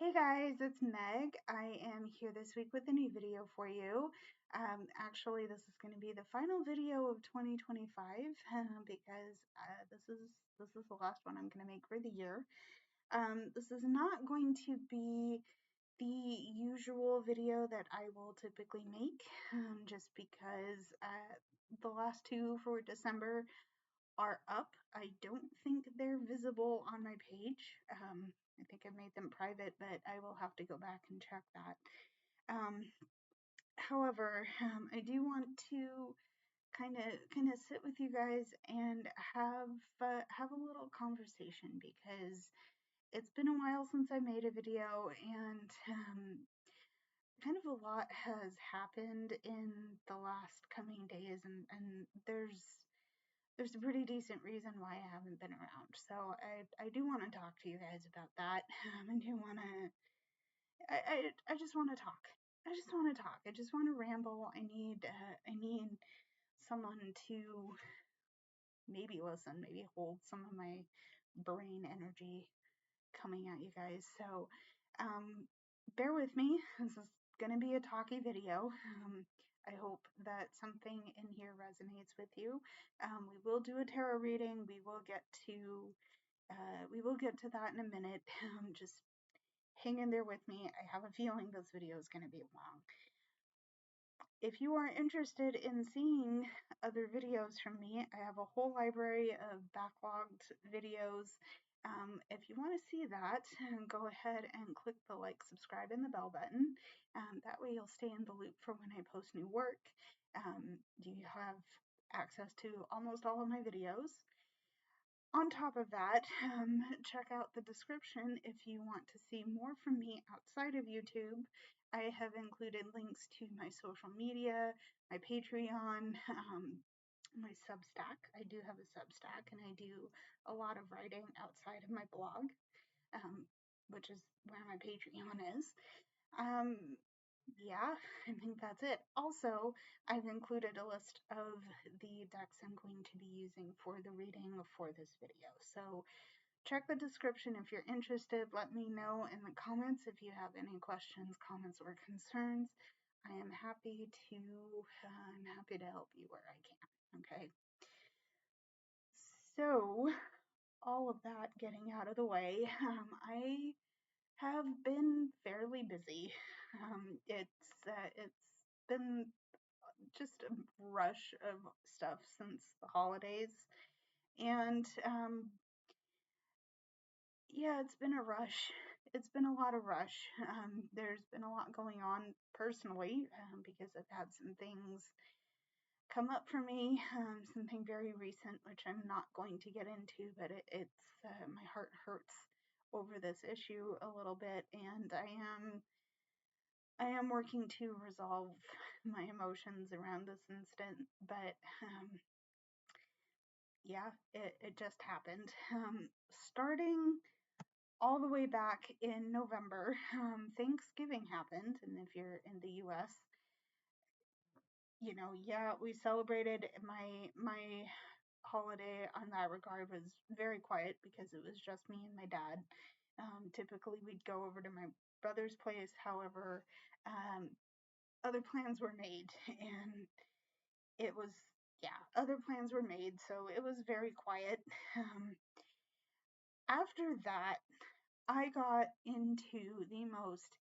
Hey guys, it's Meg. I am here this week with a new video for you. Actually, this is going to be the final video of 2025 because this is the last one I'm going to make for the year. This is not going to be the usual video that I will typically make, just because the last two for December are up. I don't think they're visible on my page. I think I made them private, but I will have to go back and check that. However, I do want to kind of sit with you guys and have a little conversation because it's been a while since I made a video, and kind of a lot has happened in the last coming days, and there's a pretty decent reason why I haven't been around. So I do want to talk to you guys about that. I do want to. I just want to talk. I just want to talk. I just want to ramble. I need someone to maybe listen, maybe hold some of my brain energy coming at you guys. So bear with me. This is gonna be a talky video. I hope that something in here resonates with you. We will do a tarot reading. We will get to that in a minute. Just hang in there with me. I have a feeling this video is going to be long. If you are interested in seeing other videos from me, I have a whole library of backlogged videos. If you want to see that, go ahead and click the like, subscribe, and the bell button. That way you'll stay in the loop for when I post new work. You have access to almost all of my videos. On top of that, check out the description if you want to see more from me outside of YouTube. I have included links to my social media, my Patreon, my Substack. I do have a Substack, and I do a lot of writing outside of my blog, which is where my Patreon is. Yeah, I think that's it. Also, I've included a list of the decks I'm going to be using for the reading for this video. So check the description if you're interested. Let me know in the comments if you have any questions, comments, or concerns. I am happy to help you where I can. Okay. So all of that getting out of the way, I have been fairly busy. It's been just a rush of stuff since the holidays, and yeah, it's been a rush. It's been a lot of rush. There's been a lot going on personally, because I've had some things come up for me, something very recent, which I'm not going to get into, but it's my heart hurts over this issue a little bit, and I am working to resolve my emotions around this incident, but yeah, it just happened. Starting all the way back in November, Thanksgiving happened, and if you're in the U.S., yeah, we celebrated. My holiday on that regard was very quiet because it was just me and my dad. Typically, we'd go over to my brother's place. However, other plans were made, and it was, yeah, other plans were made, so it was very quiet. After that, I got into the most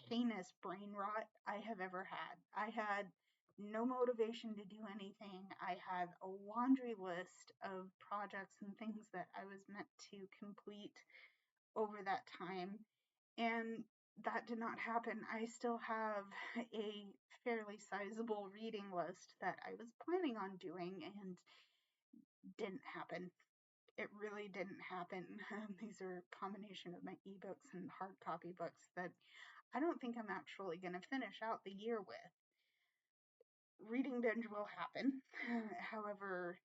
heinous brain rot I have ever had. I had no motivation to do anything. I had a laundry list of projects and things that I was meant to complete over that time, and that did not happen. I still have a fairly sizable reading list that I was planning on doing and didn't happen. It really didn't happen. These are a combination of my ebooks and hard copy books that I don't think I'm actually going to finish out the year with. Reading binge will happen. However,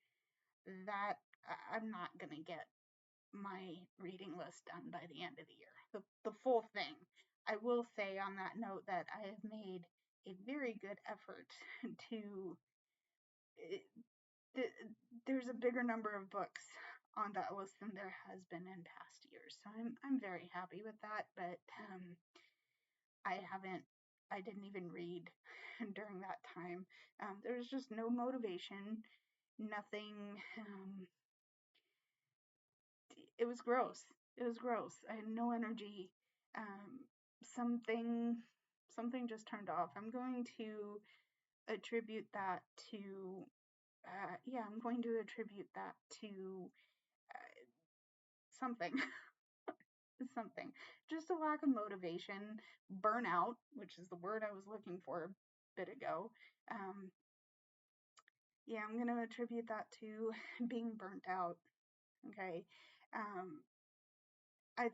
that I'm not going to get my reading list done by the end of the year. The full thing. I will say on that note that I have made a very good effort to. There's a bigger number of books on that list than there has been in past years. So I'm very happy with that. But I didn't even read during that time. There was just no motivation, nothing. It was gross. It was gross. I had no energy. Um, something just turned off. I'm going to attribute that to I'm going to attribute that to something. Something. Just a lack of motivation, burnout, which is the word I was looking for a bit ago. I'm going to attribute that to being burnt out. Okay. I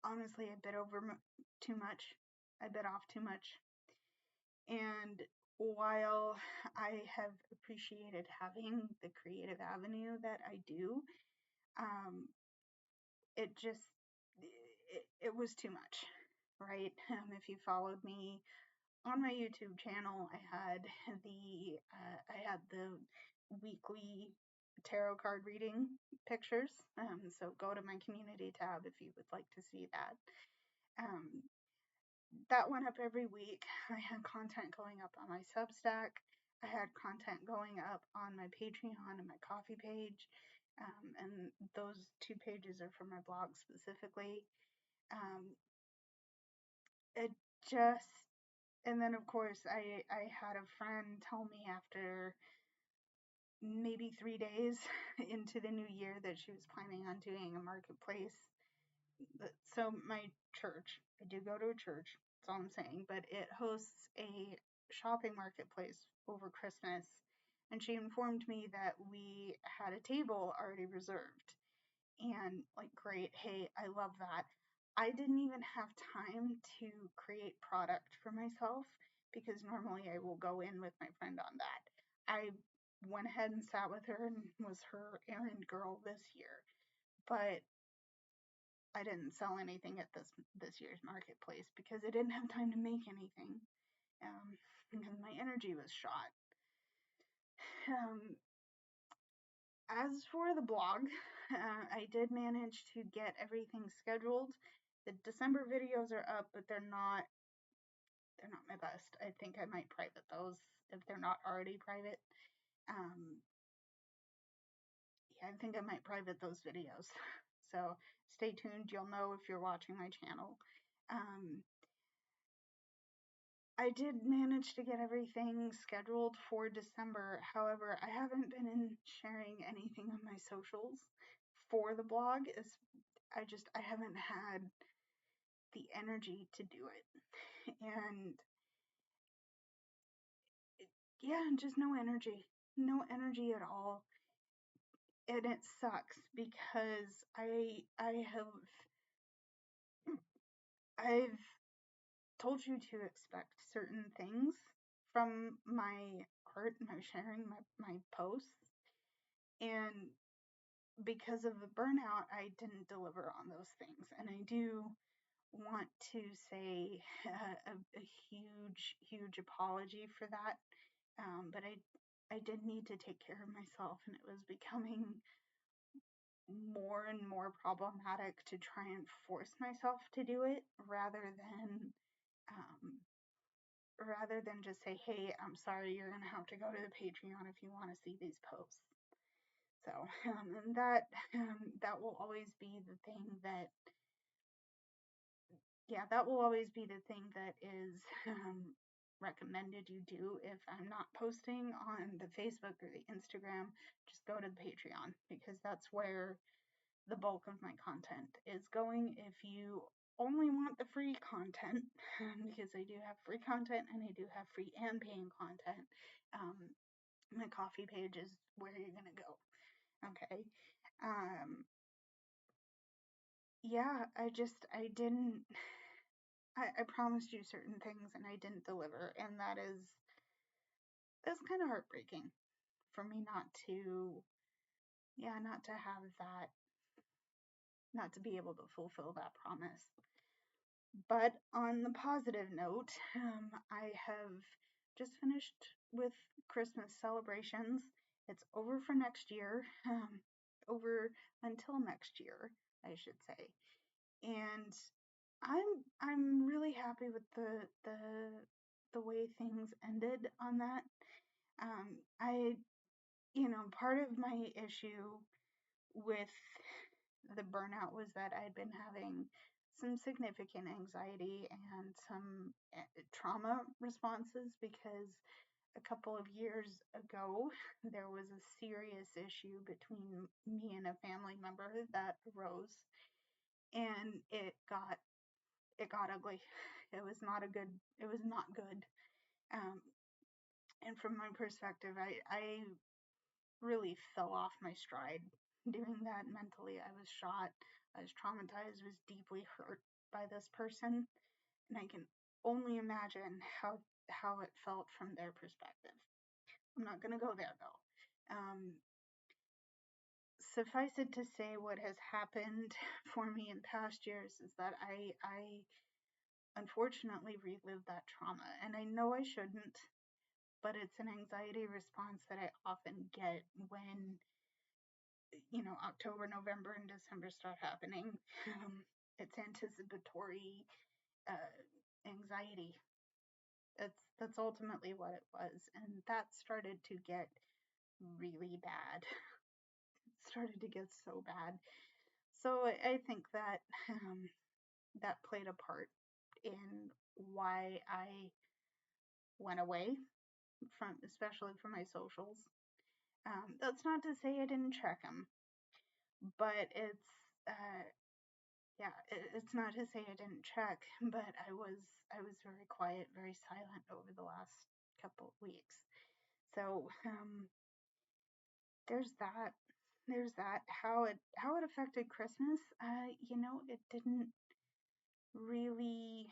honestly, I bit over too much. I bit off too much. And while I have appreciated having the creative avenue that I do, it just, it was too much, right? If you followed me on my YouTube channel, I had the weekly tarot card reading pictures. So go to my community tab if you would like to see that. That went up every week. I had content going up on my Substack. I had content going up on my Patreon and my Coffee page. And those 2 pages are for my blog specifically. It just, and then of course I had a friend tell me after maybe 3 days into the new year that she was planning on doing a marketplace. So my church, I do go to a church, that's all I'm saying, but it hosts a shopping marketplace over Christmas, and she informed me that we had a table already reserved. And like, great, hey, I love that. I didn't even have time to create product for myself because normally I will go in with my friend on that. I went ahead and sat with her and was her errand girl this year, but I didn't sell anything at this year's marketplace because I didn't have time to make anything, because my energy was shot. As for the blog, I did manage to get everything scheduled. The December videos are up, but they're not my best. I think I might private those if they're not already private. I think I might private those videos. So stay tuned. You'll know if you're watching my channel. I did manage to get everything scheduled for December. However, I haven't been sharing anything on my socials for the blog. I haven't had the energy to do it. And just no energy. No energy at all. And it sucks because I've told you to expect certain things from my art, my sharing, my posts. And because of the burnout, I didn't deliver on those things. And I do want to say a huge, huge apology for that. But I did need to take care of myself, and it was becoming more and more problematic to try and force myself to do it rather than just say, hey, I'm sorry, you're going to have to go to the Patreon if you want to see these posts. So, and that will always be the thing that, that will always be the thing that is recommended you do. If I'm not posting on the Facebook or the Instagram, just go to the Patreon, because that's where the bulk of my content is going. If you only want the free content, because I do have free content and I do have free and paying content, my Coffee page is where you're gonna go. Okay. I promised you certain things and I didn't deliver, and that's kind of heartbreaking for me not to have that, not to be able to fulfill that promise. But on the positive note, I have just finished with Christmas celebrations. It's over for next year. over until next year, I should say. And I'm really happy with the way things ended on that. I, part of my issue with the burnout was that I'd been having some significant anxiety and some trauma responses because a couple of years ago there was a serious issue between me and a family member that arose, and it got ugly. It was not good. Um, and from my perspective, I really fell off my stride doing that mentally. I was shot, I was traumatized, was deeply hurt by this person, and I can only imagine how it felt from their perspective. I'm not gonna go there though. Suffice it to say, what has happened for me in past years is that I unfortunately relived that trauma, and I know I shouldn't, but it's an anxiety response that I often get when October, November, and December start happening. It's anticipatory anxiety. That's ultimately what it was, and that started to get really bad. It started to get so bad. So I think that that played a part in why I went away from, especially from my socials. That's not to say I didn't check them, but uh, it's not to say I didn't check, but I was very quiet, very silent over the last couple of weeks. So there's that. There's that. How it affected Christmas. It didn't really.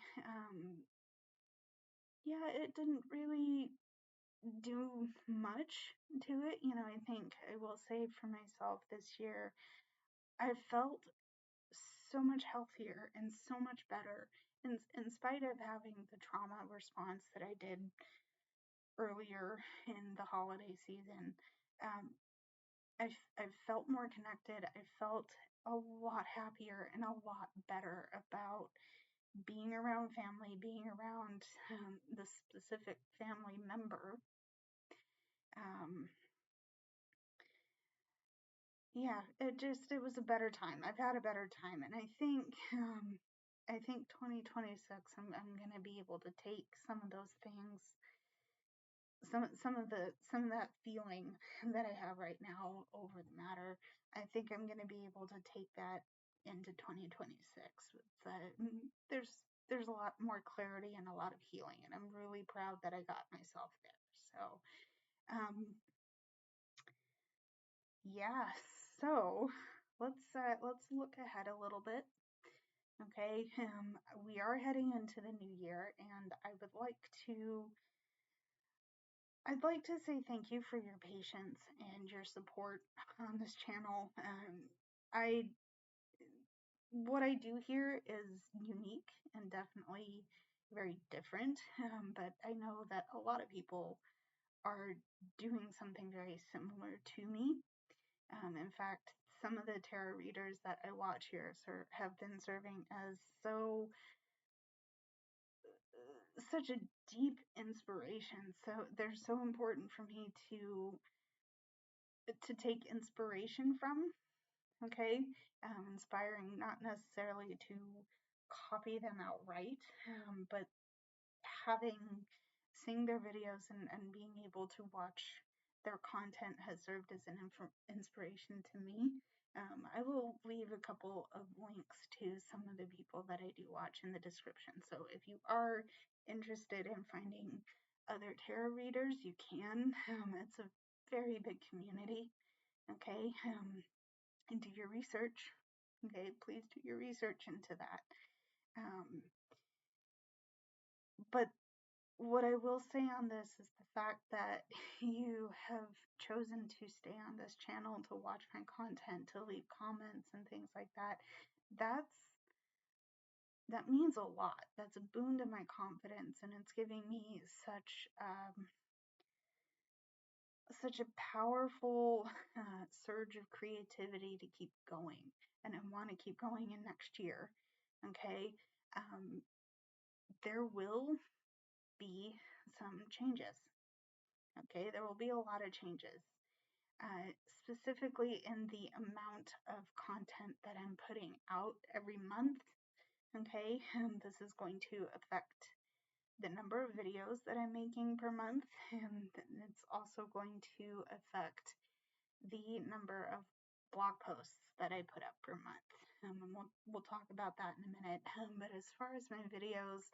It didn't really do much to it. I think I will say for myself this year, I felt so much healthier and so much better in spite of having the trauma response that I did earlier in the holiday season. Um, I felt more connected. I felt a lot happier and a lot better about being around family, being around the specific family member. Um, it was a better time. I've had a better time, and I think 2026 I'm gonna be able to take some of those things, some of that feeling that I have right now over the matter. I think I'm gonna be able to take that into 2026 with there's a lot more clarity and a lot of healing, and I'm really proud that I got myself there. So yeah, so let's look ahead a little bit. Okay, we are heading into the new year, and I'd like to say thank you for your patience and your support on this channel. I what I do here is unique and definitely very different, but I know that a lot of people are doing something very similar to me. In fact, some of the tarot readers that I watch here have been serving as such a deep inspiration. So they're so important for me to take inspiration from. Okay, inspiring, not necessarily to copy them outright, but having seeing their videos and being able to watch their content has served as an inspiration to me. I will leave a couple of links to some of the people that I do watch in the description. So if you are interested in finding other tarot readers, you can. It's a very big community. Okay, and do your research. Okay, please do your research into that. But what I will say on this is the fact that you have chosen to stay on this channel to watch my content, to leave comments and things like that. That means a lot. That's a boon to my confidence, and it's giving me such such a powerful surge of creativity to keep going, and I want to keep going in next year. Okay, there will be some changes. Okay, there will be a lot of changes, specifically in the amount of content that I'm putting out every month. Okay, this is going to affect the number of videos that I'm making per month, and it's also going to affect the number of blog posts that I put up per month. And we'll talk about that in a minute. But as far as my videos,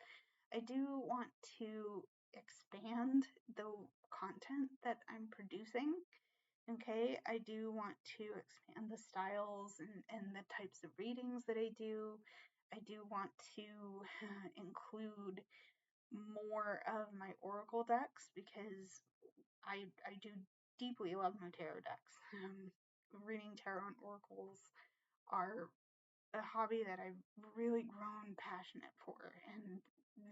I do want to expand the content that I'm producing. Okay, I do want to expand the styles and the types of readings that I do. I do want to include more of my oracle decks because I do deeply love my tarot decks. Reading tarot and oracles are a hobby that I've really grown passionate for and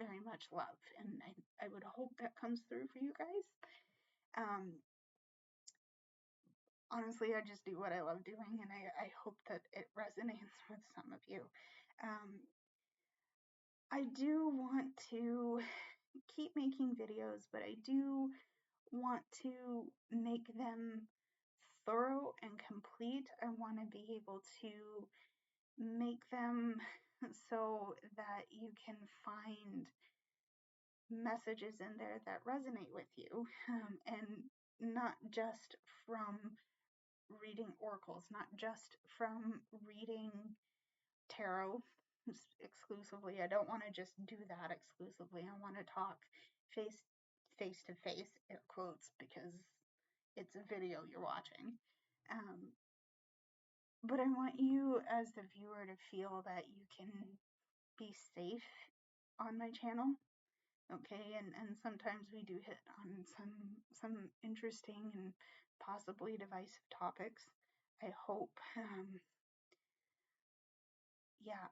very much love, and I would hope that comes through for you guys. Honestly, I just do what I love doing, and I hope that it resonates with some of you. I do want to keep making videos, but I do want to make them thorough and complete. I want to be able to make them so that you can find messages in there that resonate with you, and not just from reading oracles, not just from reading tarot exclusively. I don't want to just do that exclusively. I want to talk face to face, air quotes, because it's a video you're watching. But I want you as the viewer to feel that you can be safe on my channel. Okay, and sometimes we do hit on some interesting and possibly divisive topics. I hope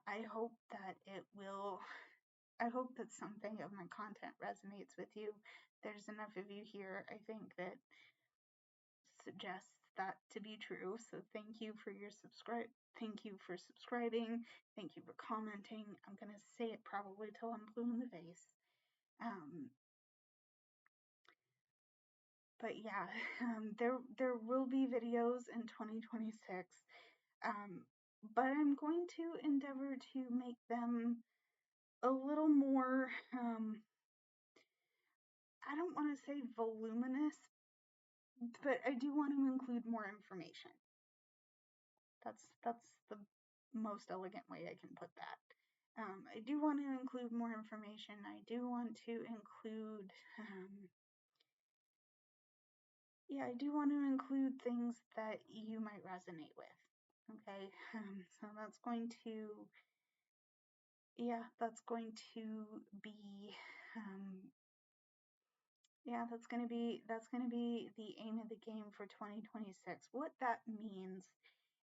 I hope that I hope that something of my content resonates with you. There's enough of you here, I think, that suggests that to be true. So thank you for your thank you for subscribing, thank you for commenting. I'm gonna say it probably till I'm blue in the face. But yeah, there will be videos in 2026, but I'm going to endeavor to make them a little more, I don't want to say voluminous, but I do want to include more information. That's the most elegant way I can put that. I do want to include more information. I do want to include, I do want to include things that you might resonate with. Okay, so that's going to, that's going to be, that's going to be the aim of the game for 2026. What that means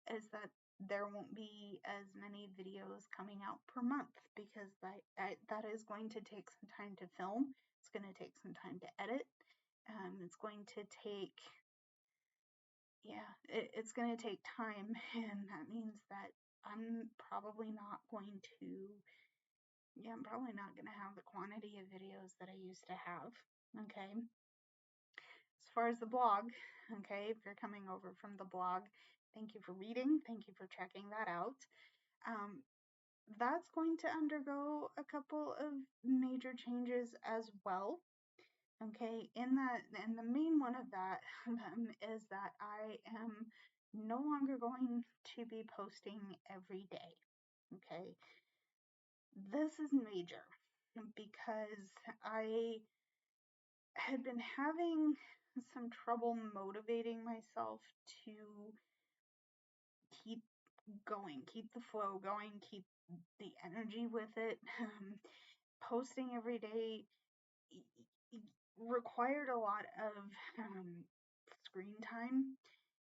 is that there won't be as many videos coming out per month, because that is going to take some time to film. It's going to take some time to edit. It's going to take, it's going to take time, and that means that I'm probably not going to, I'm probably not going to have the quantity of videos that I used to have. Okay. As far as the blog, okay, if you're coming over from the blog, thank you for reading. Thank you for checking that out. That's going to undergo a couple of major changes as well. Okay, and the main one of that is that I am no longer going to be posting every day. Okay, this is major because I had been having some trouble motivating myself to keep going, keep the flow going, keep the energy with it. Posting every day required a lot of screen time.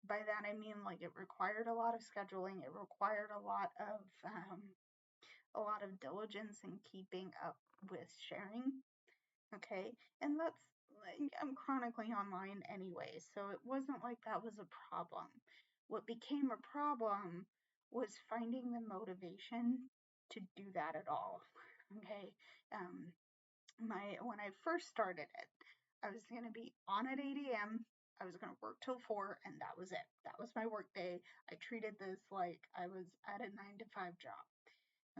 By that I mean, like, it required a lot of scheduling. It required a lot of diligence in keeping up with sharing. Okay, and I'm chronically online anyway, so it wasn't like that was a problem. What became a problem was finding the motivation to do that at all. Okay. Um, when I first started it, I was going to be on at 8 a.m. I was going to work till 4, and that was it. That was my work day. I treated this like I was at a 9 to 5 job.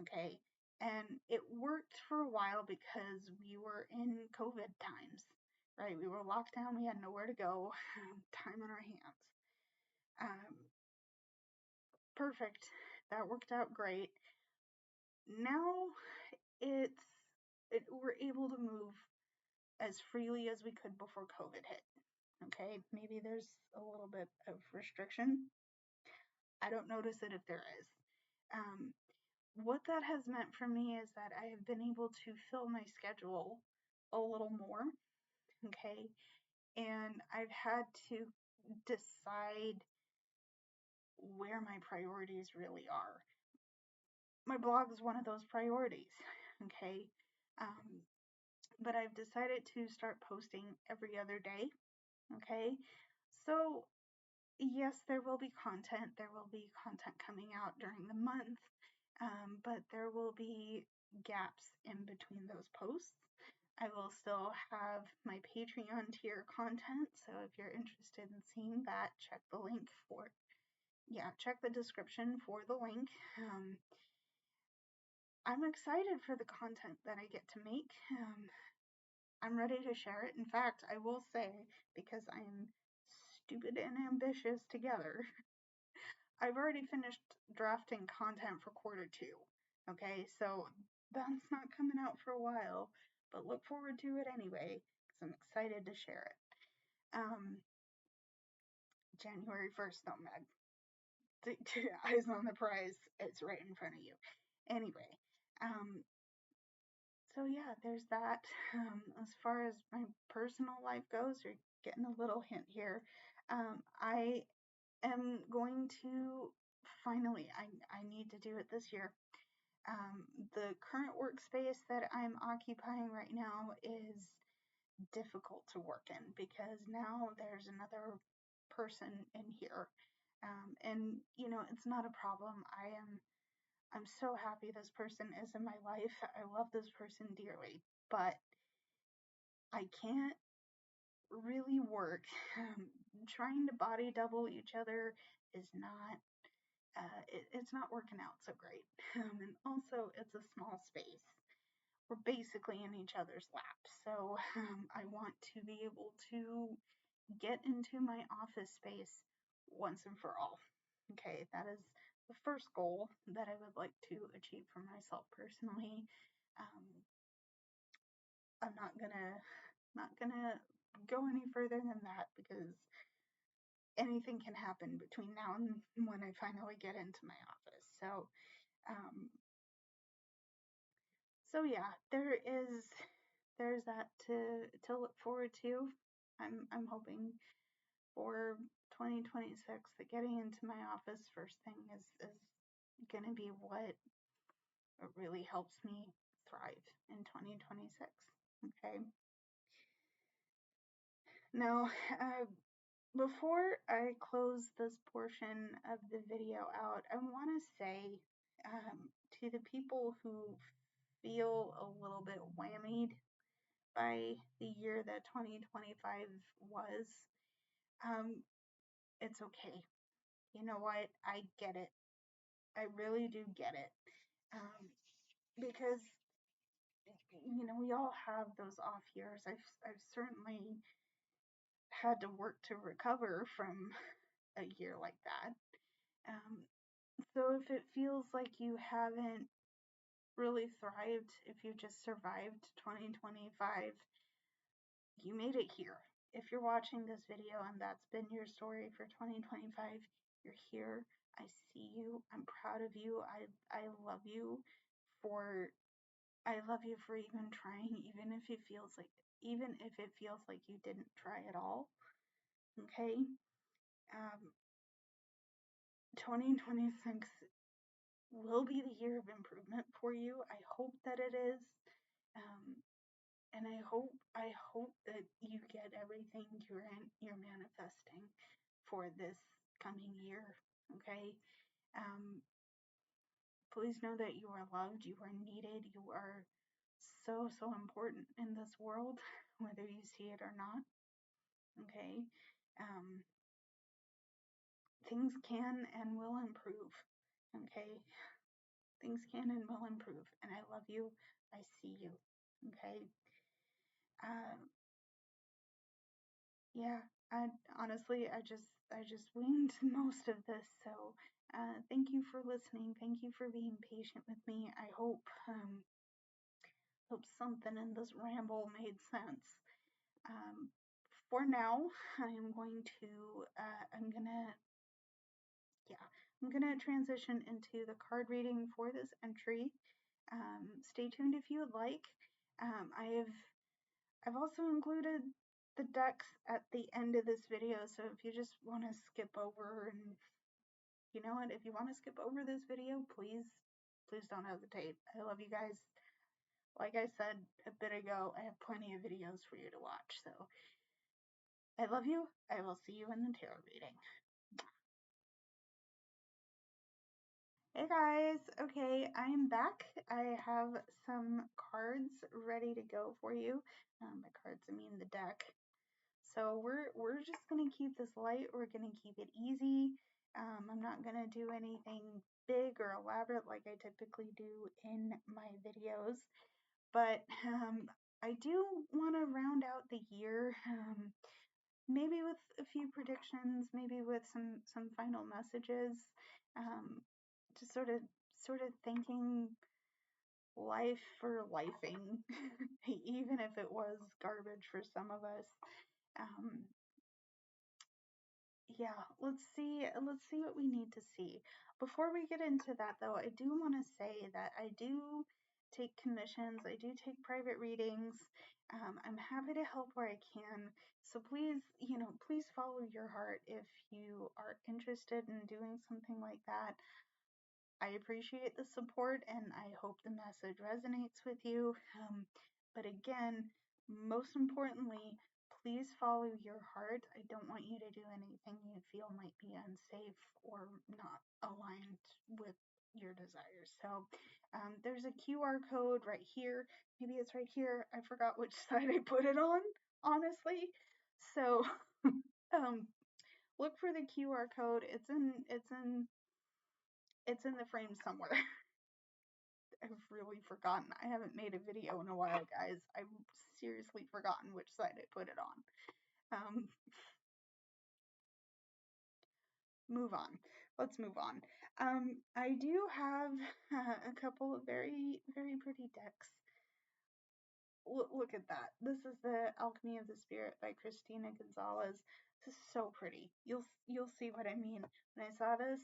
Okay. And it worked for a while because we were in COVID times, right? We were locked down. We had nowhere to go, time on our hands. Um, Perfect. That worked out great. Now it's we're able to move as freely as we could before COVID hit. Okay, maybe there's a little bit of restriction. I don't notice it if there is. Um, what that has meant for me is that I have been able to fill my schedule a little more. Okay, and I've had to decide where my priorities really are. My blog is one of those priorities. Okay, um, but I've decided to start posting every other day. Okay, so yes, there will be content. There will be content coming out during the month, but there will be gaps in between those posts. I will still have my Patreon tier content, so if you're interested in seeing that, check the link for, check the description for the link. I'm excited for the content that I get to make. I'm ready to share it. In fact, I will say, because I'm stupid and ambitious together, I've already finished drafting content for Q2. Okay, so that's not coming out for a while, but look forward to it anyway, because I'm excited to share it. January 1st, though, Meg. Eyes on the prize. It's right in front of you. Anyway, so yeah, there's that. As far as my personal life goes, you're getting a little hint here. I am going to finally, I need to do it this year. The current workspace that I'm occupying right now is difficult to work in because now there's another person in here. And you know, it's not a problem. I'm so happy this person is in my life. I love this person dearly, but I can't really work. Trying to body double each other is not it's not working out so great. And also, it's a small space. We're basically in each other's laps. So I want to be able to get into my office space once and for all. Okay, that is the first goal that I would like to achieve for myself personally. Um, I'm not gonna go any further than that because anything can happen between now and when I finally get into my office. Um, so yeah, there's that to look forward to. I'm hoping for 2026 that getting into my office first thing is gonna be what really helps me thrive in 2026. Okay. Now, before I close this portion of the video out, I want to say to the people who feel a little bit whammied by the year that 2025 was, um, it's okay. You know what? I get it. I really do get it. Because, you know, we all have those off years. I've certainly had to work to recover from a year like that. Um, so if it feels like you haven't really thrived, if you just survived 2025, you made it here. If you're watching this video and that's been your story for 2025, you're here. I see you. I'm proud of you. I love you for even trying, even if it feels like you didn't try at all. Okay? 2026 will be the year of improvement for you. I hope that it is. Um, And I hope that you get everything you're manifesting for this coming year. Okay. Please know that you are loved, you are needed, you are so important in this world, whether you see it or not. Okay. Um, things can and will improve. Okay. Things can and will improve. And I love you. I see you. Okay. Uh, yeah. I honestly, I just winged most of this. So, thank you for listening. Thank you for being patient with me. I hope something in this ramble made sense. Um, for now, I'm going to, yeah, I'm gonna transition into the card reading for this entry. Stay tuned if you would like. I've also included the decks at the end of this video, so if you just want to skip over, and you know what, if you want to skip over this video, please don't hesitate. I love you guys. Like I said a bit ago, I have plenty of videos for you to watch, so I love you. I will see you in the tarot reading. Hey guys, okay, I'm back. I have some cards ready to go for you. By cards, I mean the deck. So we're just gonna keep this light. We're gonna keep it easy. I'm not gonna do anything big or elaborate like I typically do in my videos, but I do want to round out the year. Maybe with a few predictions, maybe with some final messages, just sort of thinking life for lifing, even if it was garbage for some of us. Um, yeah, let's see what we need to see. Before we get into that though, I do want to say that I do take commissions, I do take private readings. I'm happy to help where I can. So please, please follow your heart if you are interested in doing something like that. I appreciate the support and I hope the message resonates with you. But again, most importantly, please follow your heart. I don't want you to do anything you feel might be unsafe or not aligned with your desires. So there's a QR code right here. Maybe it's right here. I forgot which side I put it on, honestly. So look for the QR code. It's in the frame somewhere. I've really forgotten. I haven't made a video in a while, guys. I've seriously forgotten which side I put it on. Move on. Let's move on. I do have a couple of very, very pretty decks. Look at that. This is the Alchemy of the Spirit by Cristina Gonzalez. This is so pretty. You'll see what I mean. When I saw this,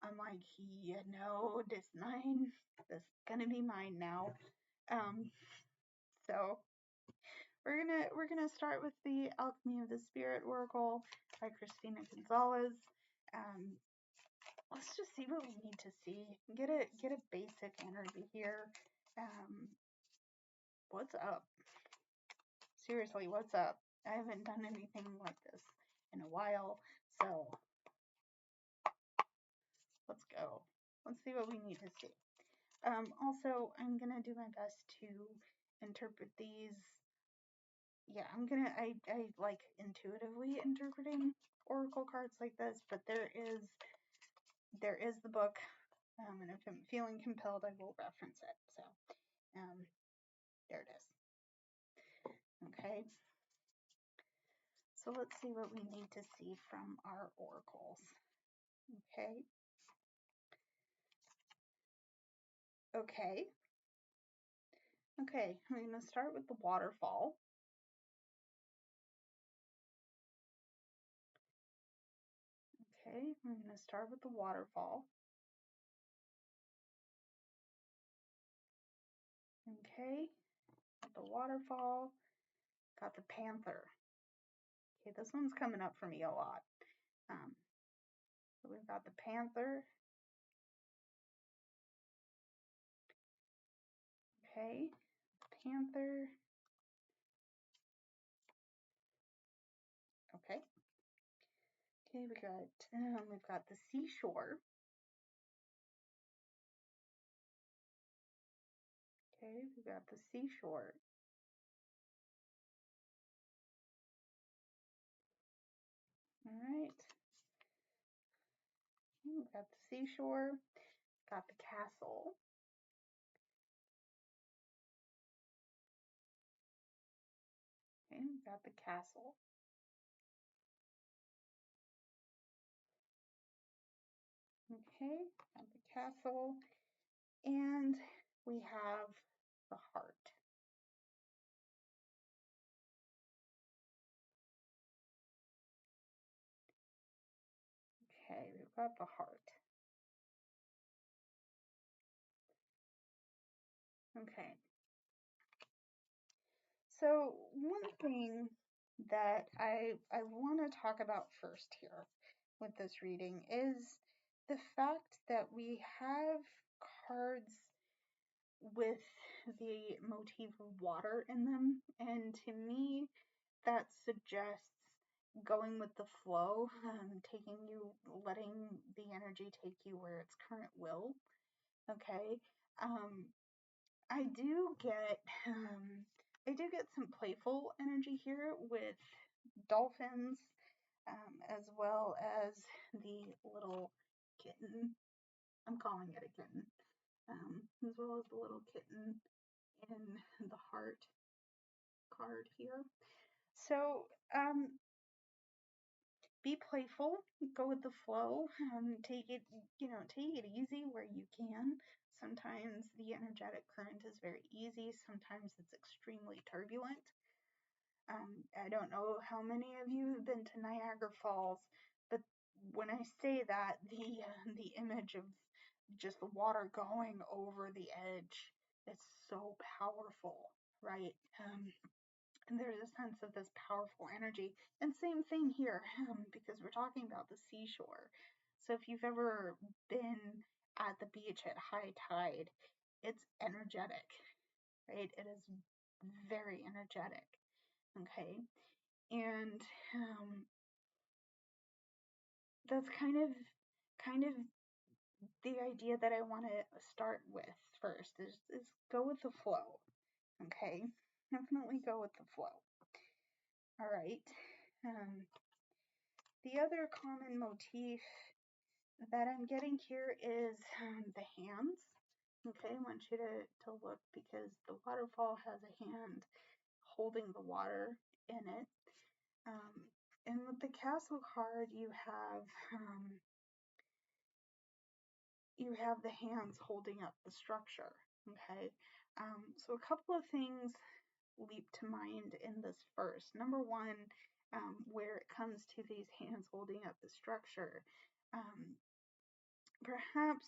I'm like, yeah, no, this mine. This gonna be mine now. So we're gonna start with the Alchemy of the Spirit Oracle by Cristina Gonzalez. Um, let's just see what we need to see. Get a basic energy here. What's up? Seriously, what's up? I haven't done anything like this in a while, so let's go. Let's see what we need to see. Also, I'm gonna do my best to interpret these. Yeah, I like intuitively interpreting oracle cards like this, but there is the book, and if I'm feeling compelled, I will reference it. So, there it is. Okay. So let's see what we need to see from our oracles. Okay. Okay. Okay, I'm going to start with the waterfall. Okay, I'm going to start with the waterfall. Okay, got the waterfall, got the panther. Okay, this one's coming up for me a lot. So we've got the panther. Okay, panther. Okay, we've got the seashore. Okay, we've got the seashore. All right. We've got the seashore. Got the castle. Okay, we've got the castle. Okay, got the castle. And we have the heart. Okay, we've got the heart. Okay. So one thing that I want to talk about first here with this reading is the fact that we have cards with the motif of water in them, and to me that suggests going with the flow, letting the energy take you where its current will. Okay. I do get some playful energy here with dolphins, as well as the little kitten. I'm calling it a kitten. As well as the little kitten in the heart card here. So, be playful, go with the flow, take it easy where you can. Sometimes the energetic current is very easy, sometimes it's extremely turbulent. I don't know how many of you have been to Niagara Falls, but when I say that, the image of just the water going over the edge, it's so powerful, right? And there's a sense of this powerful energy. And same thing here, because we're talking about the seashore. So if you've ever been at the beach at high tide, it's energetic, right? It is very energetic, okay? And that's kind of the idea that I want to start with first is go with the flow, okay? Definitely go with the flow. All right. The other common motif that I'm getting here is the hands. Okay, I want you to look because the waterfall has a hand holding the water in it. And with the castle card, you have the hands holding up the structure. Okay, so a couple of things leap to mind in this first. Number one, where it comes to these hands holding up the structure, perhaps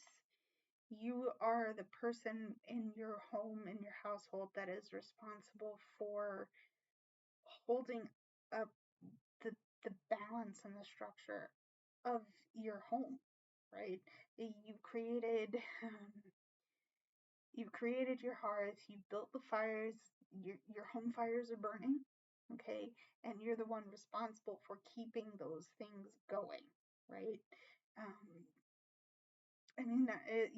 you are the person in your home, in your household, that is responsible for holding up the balance and the structure of your home, right? You've created your hearth, you've built the fires, your home fires are burning, okay? And you're the one responsible for keeping those things going, right? I mean,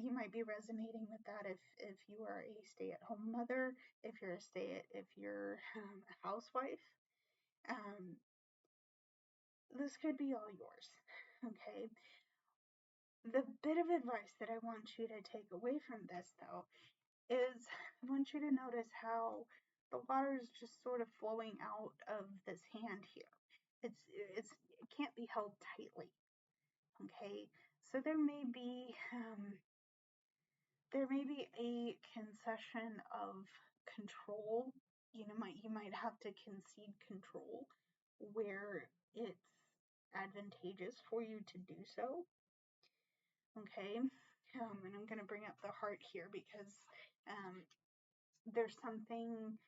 you might be resonating with that if you are a stay-at-home mother, if you're a housewife. This could be all yours, okay? The bit of advice that I want you to take away from this, though, is I want you to notice how the water is just sort of flowing out of this hand here. It can't be held tightly, okay? So there may be a concession of control. You might have to concede control where it's advantageous for you to do so. Okay, and I'm going to bring up the heart here because there's something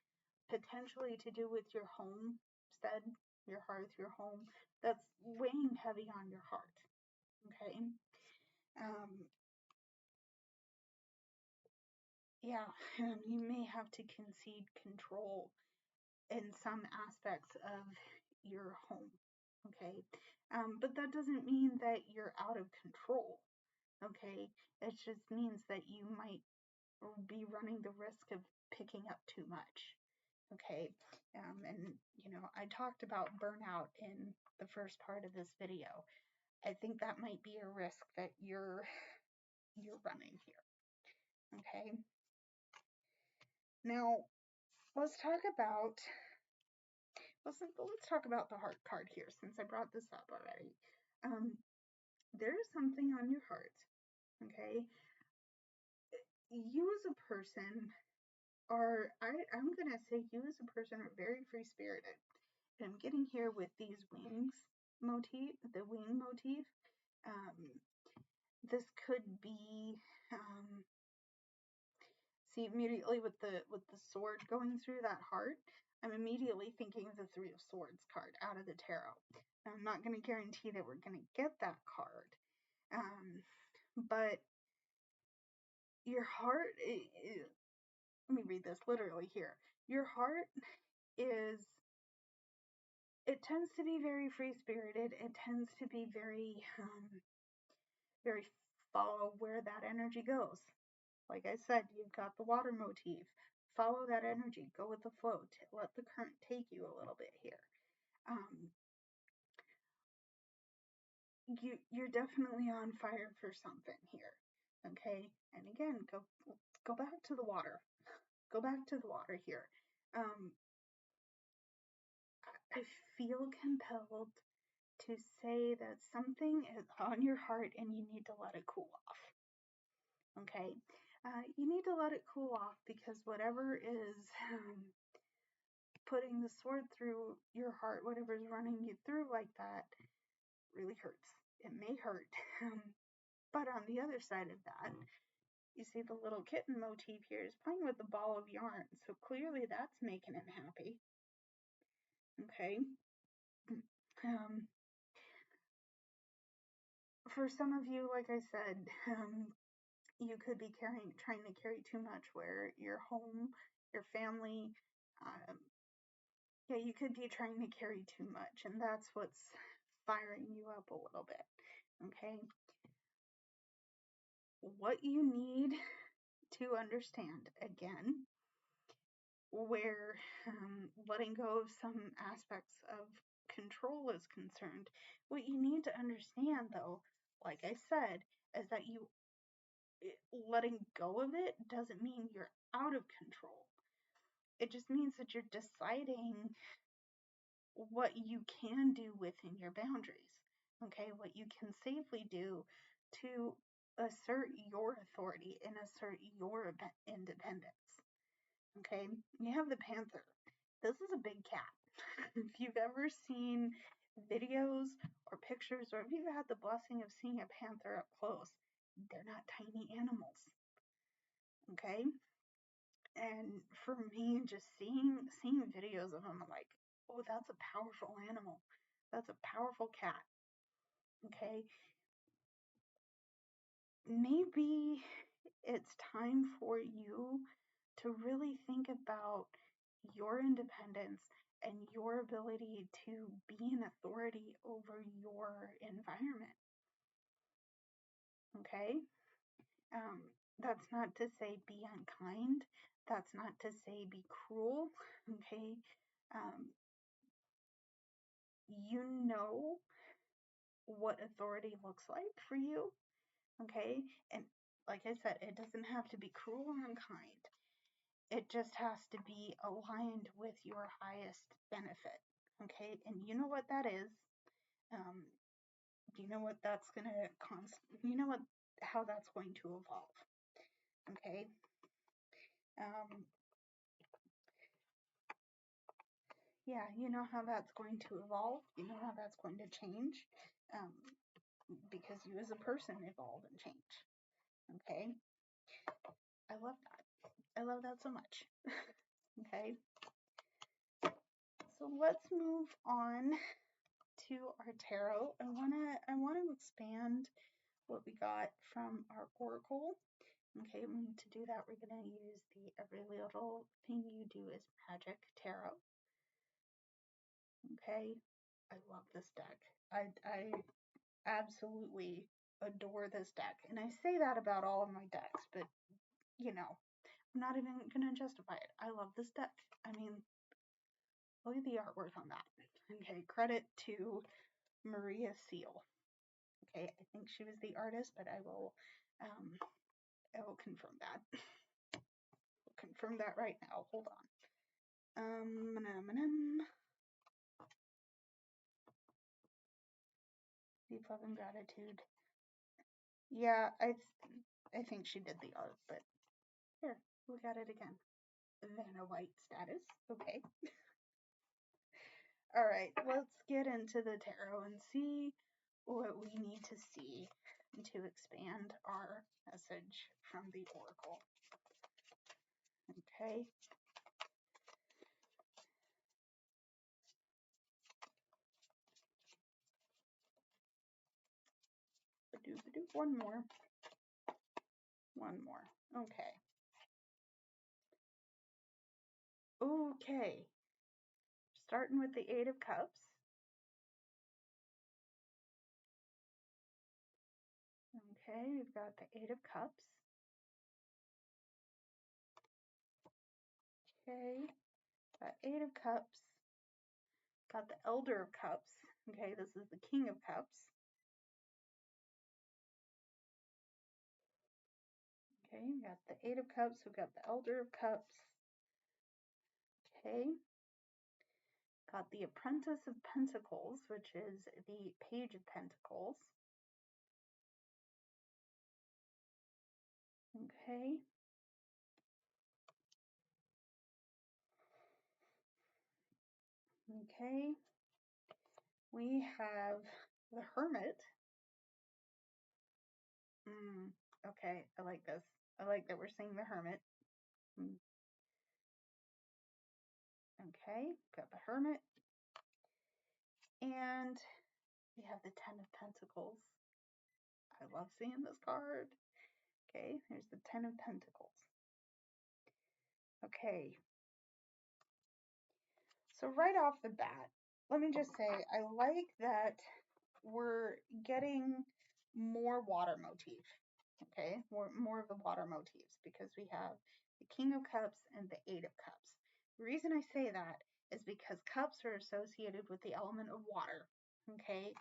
potentially to do with your homestead, your hearth, your home, that's weighing heavy on your heart. Okay. Yeah, you may have to concede control in some aspects of your home. okay? But that doesn't mean that you're out of control, okay? It just means that you might be running the risk of picking up too much, okay? And, you know, I talked about burnout in the first part of this video. I think that might be a risk that you're running here, okay? Now, let's talk about the heart card here, since I brought this up already. There is something on your heart, okay? You as a person I'm gonna say you as a person are very free spirited. And I'm getting here with these wings motif, the wing motif. This could be see, immediately with the sword going through that heart, I'm immediately thinking of the Three of Swords card out of the tarot. Now, I'm not going to guarantee that we're going to get that card, but your heart, let me read this literally here. Your heart it tends to be very free-spirited. It tends to be very, very follow where that energy goes. Like I said, you've got the water motif. Follow that energy. Go with the flow. Let the current take you a little bit here. You're definitely on fire for something here. Okay? And again, go back to the water. Go back to the water here. I feel compelled to say that something is on your heart and you need to let it cool off. Okay? You need to let it cool off because whatever is putting the sword through your heart, whatever's running you through like that, really hurts. It may hurt. But on the other side of that, you see the little kitten motif here is playing with the ball of yarn. So clearly that's making him happy. Okay? For some of you, like I said, you could be trying to carry too much where your home, your family, you could be trying to carry too much, and that's what's firing you up a little bit, okay? What you need to understand, again, where letting go of some aspects of control is concerned, what you need to understand, though, like I said, is that letting go of it doesn't mean you're out of control. It just means that you're deciding what you can do within your boundaries, okay? What you can safely do to assert your authority and assert your independence, okay? You have the panther. This is a big cat. If you've ever seen videos or pictures, or if you've had the blessing of seeing a panther up close, they're not tiny animals, okay? And for me, just seeing videos of them, I'm like, oh, that's a powerful animal. That's a powerful cat. Okay. Maybe it's time for you to really think about your independence and your ability to be an authority over your environment. Okay. That's not to say be unkind. That's not to say be cruel. Okay. You know what authority looks like for you, okay? And like I said, it doesn't have to be cruel or unkind. It just has to be aligned with your highest benefit, okay? And you know what that is. You know what that's gonna you know what how that's going to evolve, okay? Yeah, you know how that's going to evolve. You know how that's going to change, because you as a person evolve and change. Okay? I love that. I love that so much. Okay? So let's move on to our tarot. I wanna expand what we got from our oracle. Okay, to do that, we're gonna use the Every Little Thing You Do Is Magic tarot. Okay? I love this deck. I absolutely adore this deck. And I say that about all of my decks, but you know, I'm not even gonna justify it. I love this deck. I mean, look at the artwork on that. Okay, credit to Moorea Seal. Okay, I think she was the artist, but I will confirm that. I'll confirm that right now. Hold on. Deep love and gratitude. Yeah, I think she did the art, but here, look at it again. Vanna White status. Okay. All right, let's get into the tarot and see what we need to see to expand our message from the oracle. Okay. One more. One more. Okay. Okay. Starting with the Eight of Cups. Okay, we've got the Eight of Cups. Okay, got Eight of Cups. Got the Elder of Cups. Okay, this is the King of Cups. Okay, we got the Eight of Cups. We've got the Elder of Cups. Okay. Got the Apprentice of Pentacles, which is the Page of Pentacles. Okay. Okay. We have the Hermit. Okay, I like this. I like that we're seeing the Hermit. Okay, got the Hermit. And we have the Ten of Pentacles. I love seeing this card. Okay, here's the Ten of Pentacles. Okay. So right off the bat, let me just say, I like that we're getting more water motif. Okay, more of the water motifs because we have the King of Cups and the Eight of Cups. The reason I say that is because cups are associated with the element of water. Okay,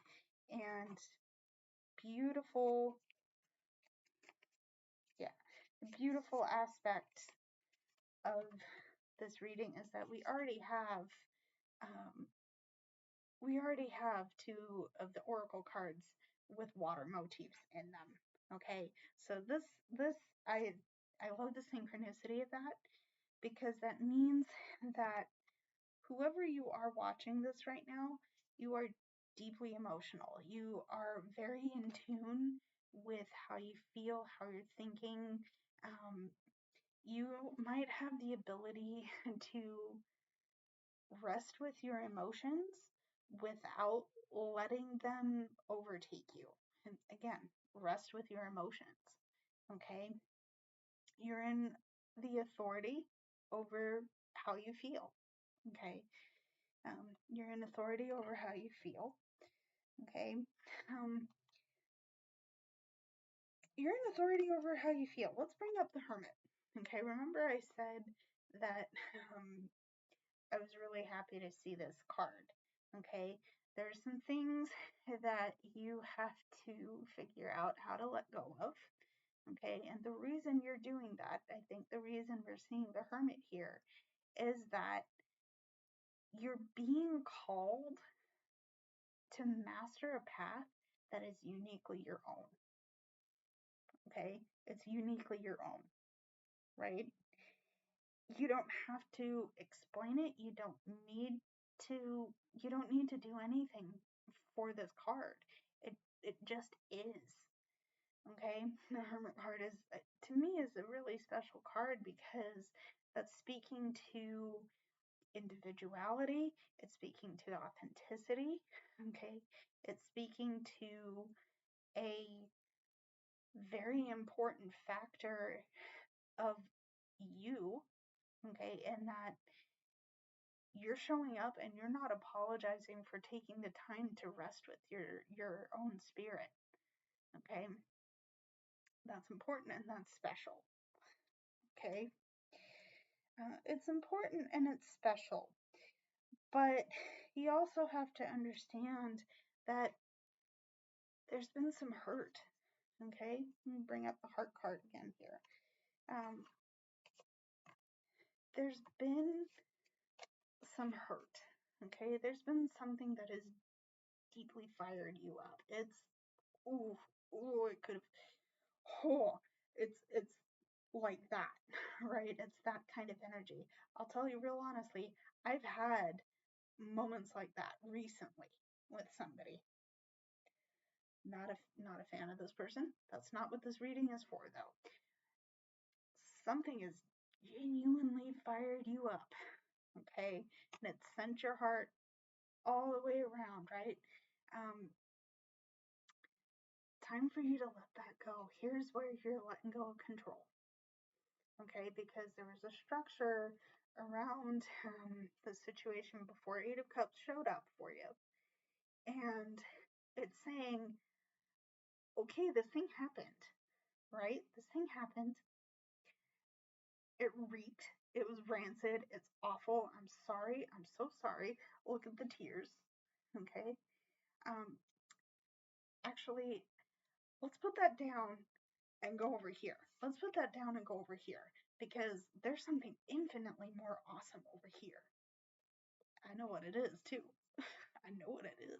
and beautiful, yeah, the beautiful aspect of this reading is that we already have two of the oracle cards with water motifs in them. Okay, so this I love the synchronicity of that because that means that whoever you are watching this right now, you are deeply emotional. You are very in tune with how you feel, how you're thinking. You might have the ability to rest with your emotions without letting them overtake you. And again, rest with your emotions. Okay? You're in the authority over how you feel. Okay? You're in authority over how you feel. Okay? You're in authority over how you feel. Let's bring up the Hermit. Okay? Remember I said that I was really happy to see this card. Okay, there's some things that you have to figure out how to let go of. Okay, and the reason you're doing that, I think the reason we're seeing the Hermit here is that you're being called to master a path that is uniquely your own. Okay, it's uniquely your own, right? You don't have to explain it. You don't need to do anything for this card. It just is. Okay? The Hermit card is, to me, is a really special card because that's speaking to individuality, it's speaking to authenticity, okay? It's speaking to a very important factor of you, okay, and that you're showing up and you're not apologizing for taking the time to rest with your own spirit. Okay? That's important and that's special. Okay? It's important and it's special. But you also have to understand that there's been some hurt. Okay? Let me bring up the heart card again here. There's been some hurt. Okay? There's been something that has deeply fired you up. It's, it could have, it's like that, right? It's that kind of energy. I'll tell you real honestly, I've had moments like that recently with somebody. Not a fan of this person. That's not what this reading is for, though. Something has genuinely fired you up, okay? And it sent your heart all the way around, right? Time for you to let that go. Here's where you're letting go of control, okay? Because there was a structure around the situation before Eight of Cups showed up for you. And it's saying, okay, this thing happened, right? This thing happened. It reeked. It was rancid. It's awful. I'm sorry. I'm so sorry. Look at the tears. Okay. Actually, let's put that down and go over here. Let's put that down and go over here because there's something infinitely more awesome over here. I know what it is too. I know what it is.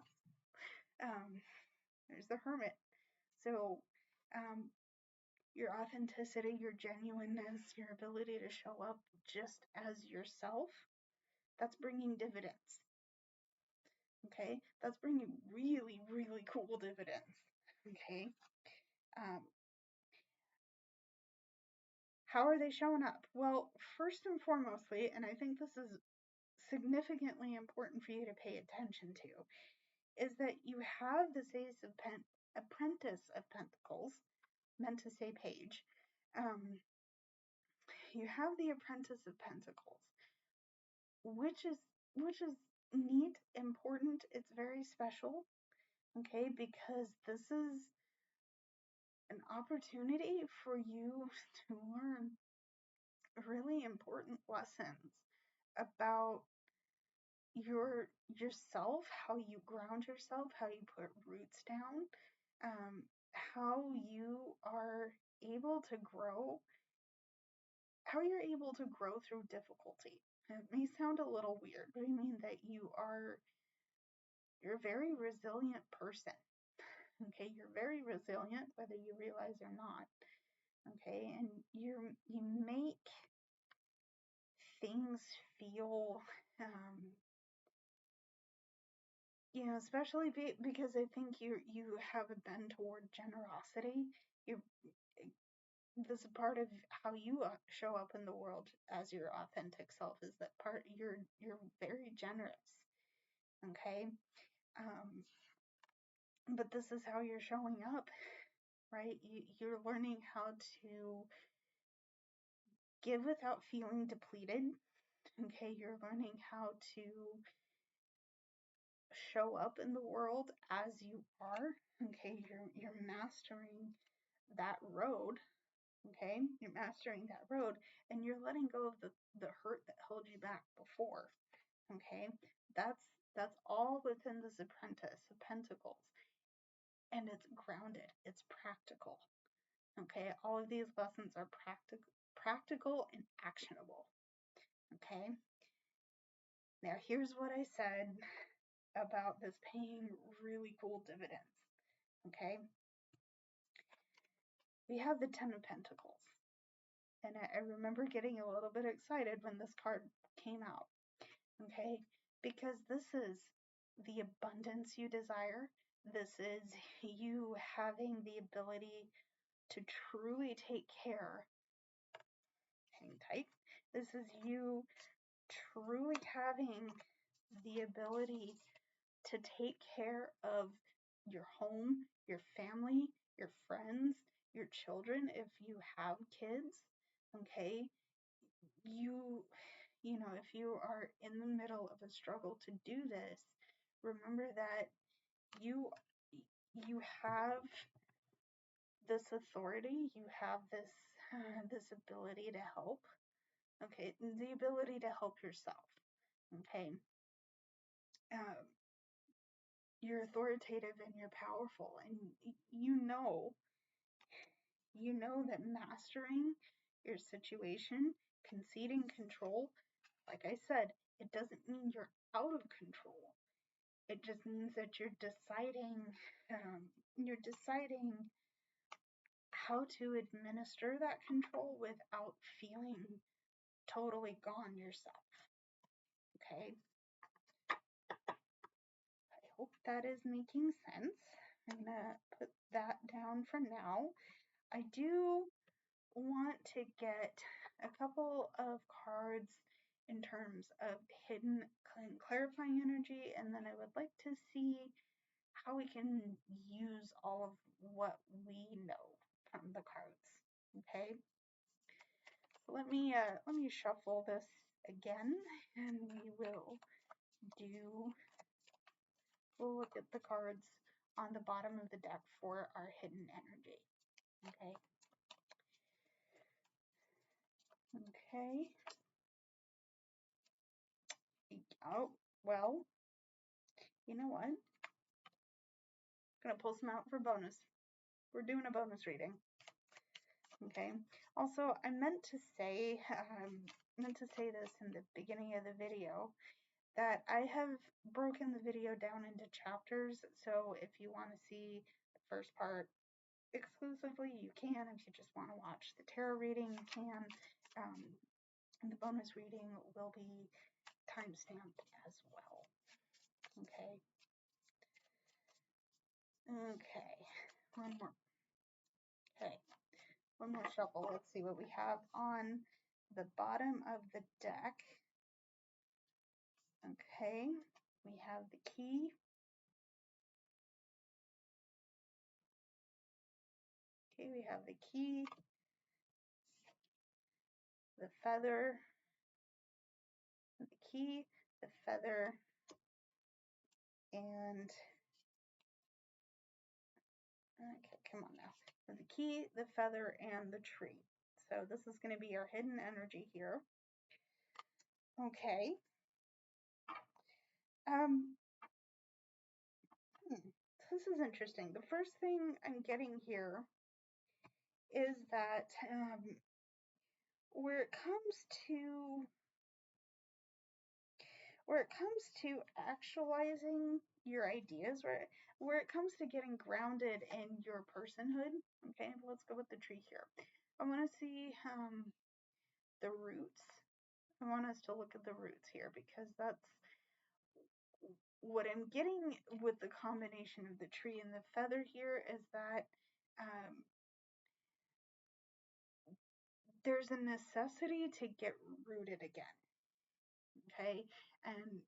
There's the Hermit. So, your authenticity, your genuineness, your ability to show up just as yourself, that's bringing dividends. Okay? That's bringing really, really cool dividends. Okay? How are they showing up? Well, first and foremostly, and I think this is significantly important for you to pay attention to, is that you have this Ace of Apprentice of Pentacles, meant to say page. You have the Apprentice of Pentacles, which is neat, important. It's very special, okay, because this is an opportunity for you to learn really important lessons about yourself, how you ground yourself, how you put roots down, how you are able to grow, how you're able to grow through difficulty. It may sound a little weird, but I mean that you're a very resilient person. Okay, you're very resilient, whether you realize or not. Okay, and you make things feel, especially because I think you have a bend toward generosity. This is part of how you show up in the world as your authentic self. Is that part? You're very generous. Okay, but this is how you're showing up, right? You're learning how to give without feeling depleted. Okay, you're learning how to show up in the world as you are. Okay, you're mastering that road. Okay, you're mastering that road, and you're letting go of the hurt that held you back before. Okay, that's all within this Apprentice of Pentacles, and it's grounded. It's practical. Okay, all of these lessons are practical and actionable. Okay, now here's what I said about this paying really cool dividends. Okay, we have the Ten of Pentacles, and I remember getting a little bit excited when this card came out. Okay, because this is the abundance you desire. This is you having the ability to truly take care. Hang tight. This is you truly having the ability to take care of your home, your family, your friends, your children if you have kids. Okay, you know, if you are in the middle of a struggle to do this, remember that you have this authority, you have this ability to help. Okay, the ability to help yourself. Okay, you're authoritative and you're powerful, and you know that mastering your situation, conceding control, like I said, it doesn't mean you're out of control. It just means that you're deciding how to administer that control without feeling totally gone yourself. Okay? I hope that is making sense. I'm gonna put that down for now. I do want to get a couple of cards in terms of hidden and clarifying energy, and then I would like to see how we can use all of what we know from the cards. Okay, so let me shuffle this again, and we'll look at the cards on the bottom of the deck for our hidden energy. Okay. Okay. Oh, well, you know what? I'm gonna pull some out for bonus. We're doing a bonus reading. Okay. Also, I meant to say this in the beginning of the video, that I have broken the video down into chapters. So if you want to see the first part exclusively, you can. If you just want to watch the tarot reading, you can. And the bonus reading will be timestamped as well. Okay. Okay. One more. Okay. One more shuffle. Let's see what we have on the bottom of the deck. Okay. We have the key. Okay, we have the key, the feather, the key, the feather, and okay, come on now. The key, the feather, and the tree. So this is going to be our hidden energy here. Okay. This is interesting. The first thing I'm getting here is that where it comes to actualizing your ideas, where it comes to getting grounded in your personhood. Okay, let's go with the tree here. I want to see the roots. I want us to look at the roots here, because that's what I'm getting with the combination of the tree and the feather here, is that there's a necessity to get rooted again. Okay, and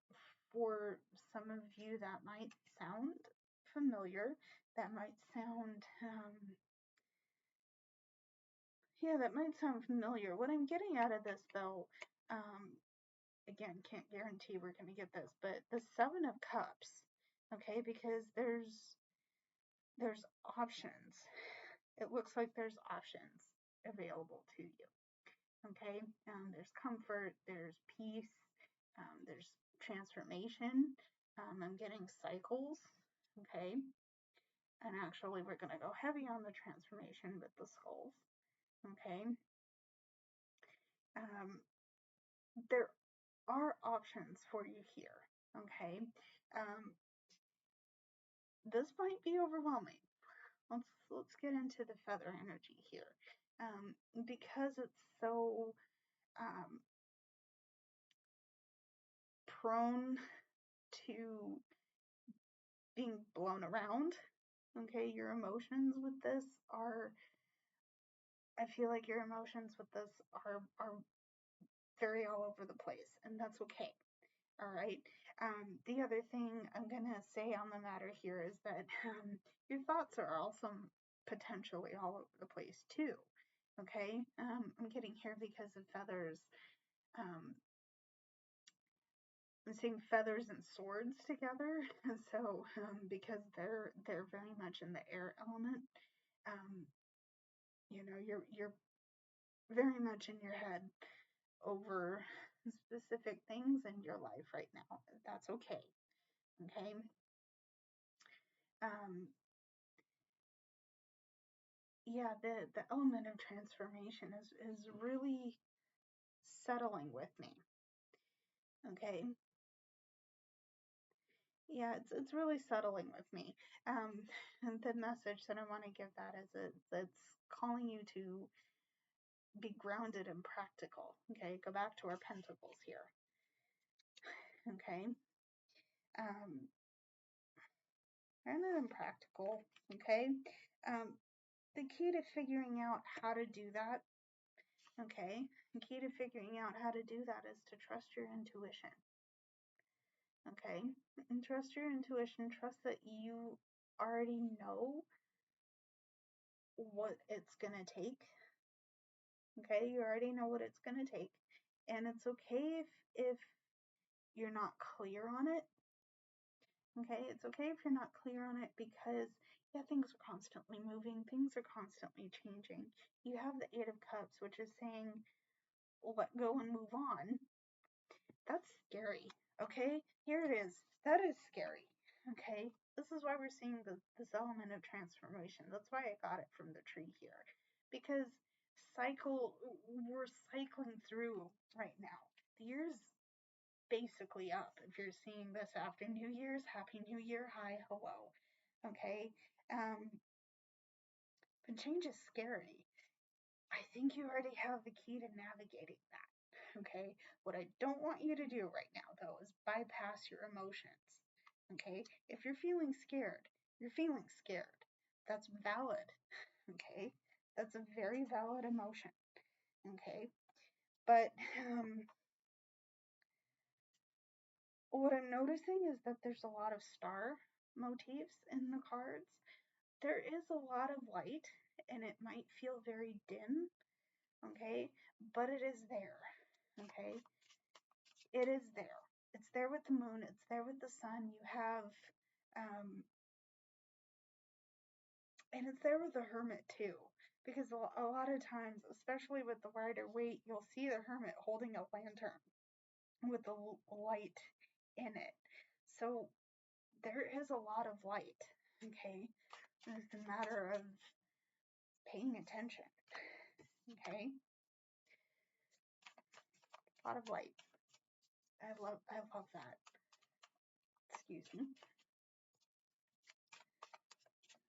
for some of you that might sound familiar, that might sound familiar. What I'm getting out of this, though, again, can't guarantee we're going to get this, but the Seven of Cups, okay, because there's options. It looks like there's options available to you. Okay, there's comfort, there's peace, there's transformation. I'm getting cycles. Okay, and actually we're going to go heavy on the transformation with the skulls. Okay, there are options for you here. Okay, this might be overwhelming. Let's get into the feather energy here, because it's so prone to being blown around. Okay, your emotions with this are, I feel like your emotions with this are very all over the place, and that's okay. All right. The other thing I'm gonna say on the matter here is that your thoughts are also potentially all over the place too. Okay. I'm getting here because of feathers. I'm seeing feathers and swords together. So because they're very much in the air element, um, you're very much in your head over specific things in your life right now. That's okay. Okay. Um, yeah, the element of transformation is really settling with me. Okay. Yeah, it's really settling with me. And the message that I want to give that is it's calling you to be grounded and practical. Okay, go back to our pentacles here. Okay, grounded and practical. Okay, the key to figuring out how to do that. Okay, the key to figuring out how to do that is to trust your intuition. Okay, and trust your intuition. Trust that you already know what it's gonna take. Okay, you already know what it's gonna take, and it's okay if you're not clear on it. Okay, it's okay if you're not clear on it because yeah, things are constantly moving, things are constantly changing. You have the Eight of Cups, which is saying let go and move on. That's scary. Okay, here it is. That is scary. Okay, this is why we're seeing this element of transformation. That's why I got it from the tree here, because we're cycling through right now. The year's basically up. If you're seeing this after New Year's, Happy New Year, hi, hello. Okay, but change is scary. I think you already have the key to navigating that. Okay, what I don't want you to do right now, though, is bypass your emotions. Okay, if you're feeling scared, you're feeling scared. That's valid. Okay, that's a very valid emotion. Okay, but what I'm noticing is that there's a lot of star motifs in the cards. There is a lot of light, and it might feel very dim. Okay, but it is there. Okay, it is there. It's there with the moon. It's there with the sun. You have, and it's there with the hermit too. Because a lot of times, especially with the Rider Waite, you'll see the hermit holding a lantern with the light in it. So there is a lot of light. Okay, it's a matter of paying attention. Okay, a lot of light. I love that. Excuse me.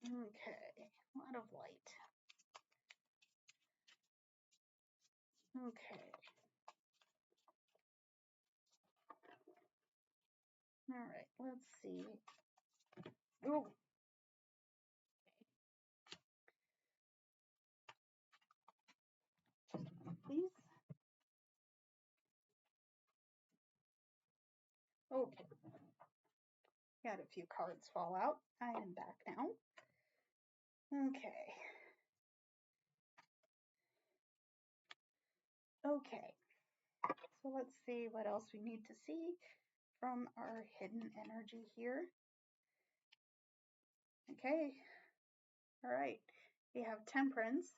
Okay, a lot of light. Okay. All right, let's see. Oh, please. Okay. Got a few cards fall out. I am back now. Okay. Okay. So let's see what else we need to see from our hidden energy here. Okay. All right. We have Temperance.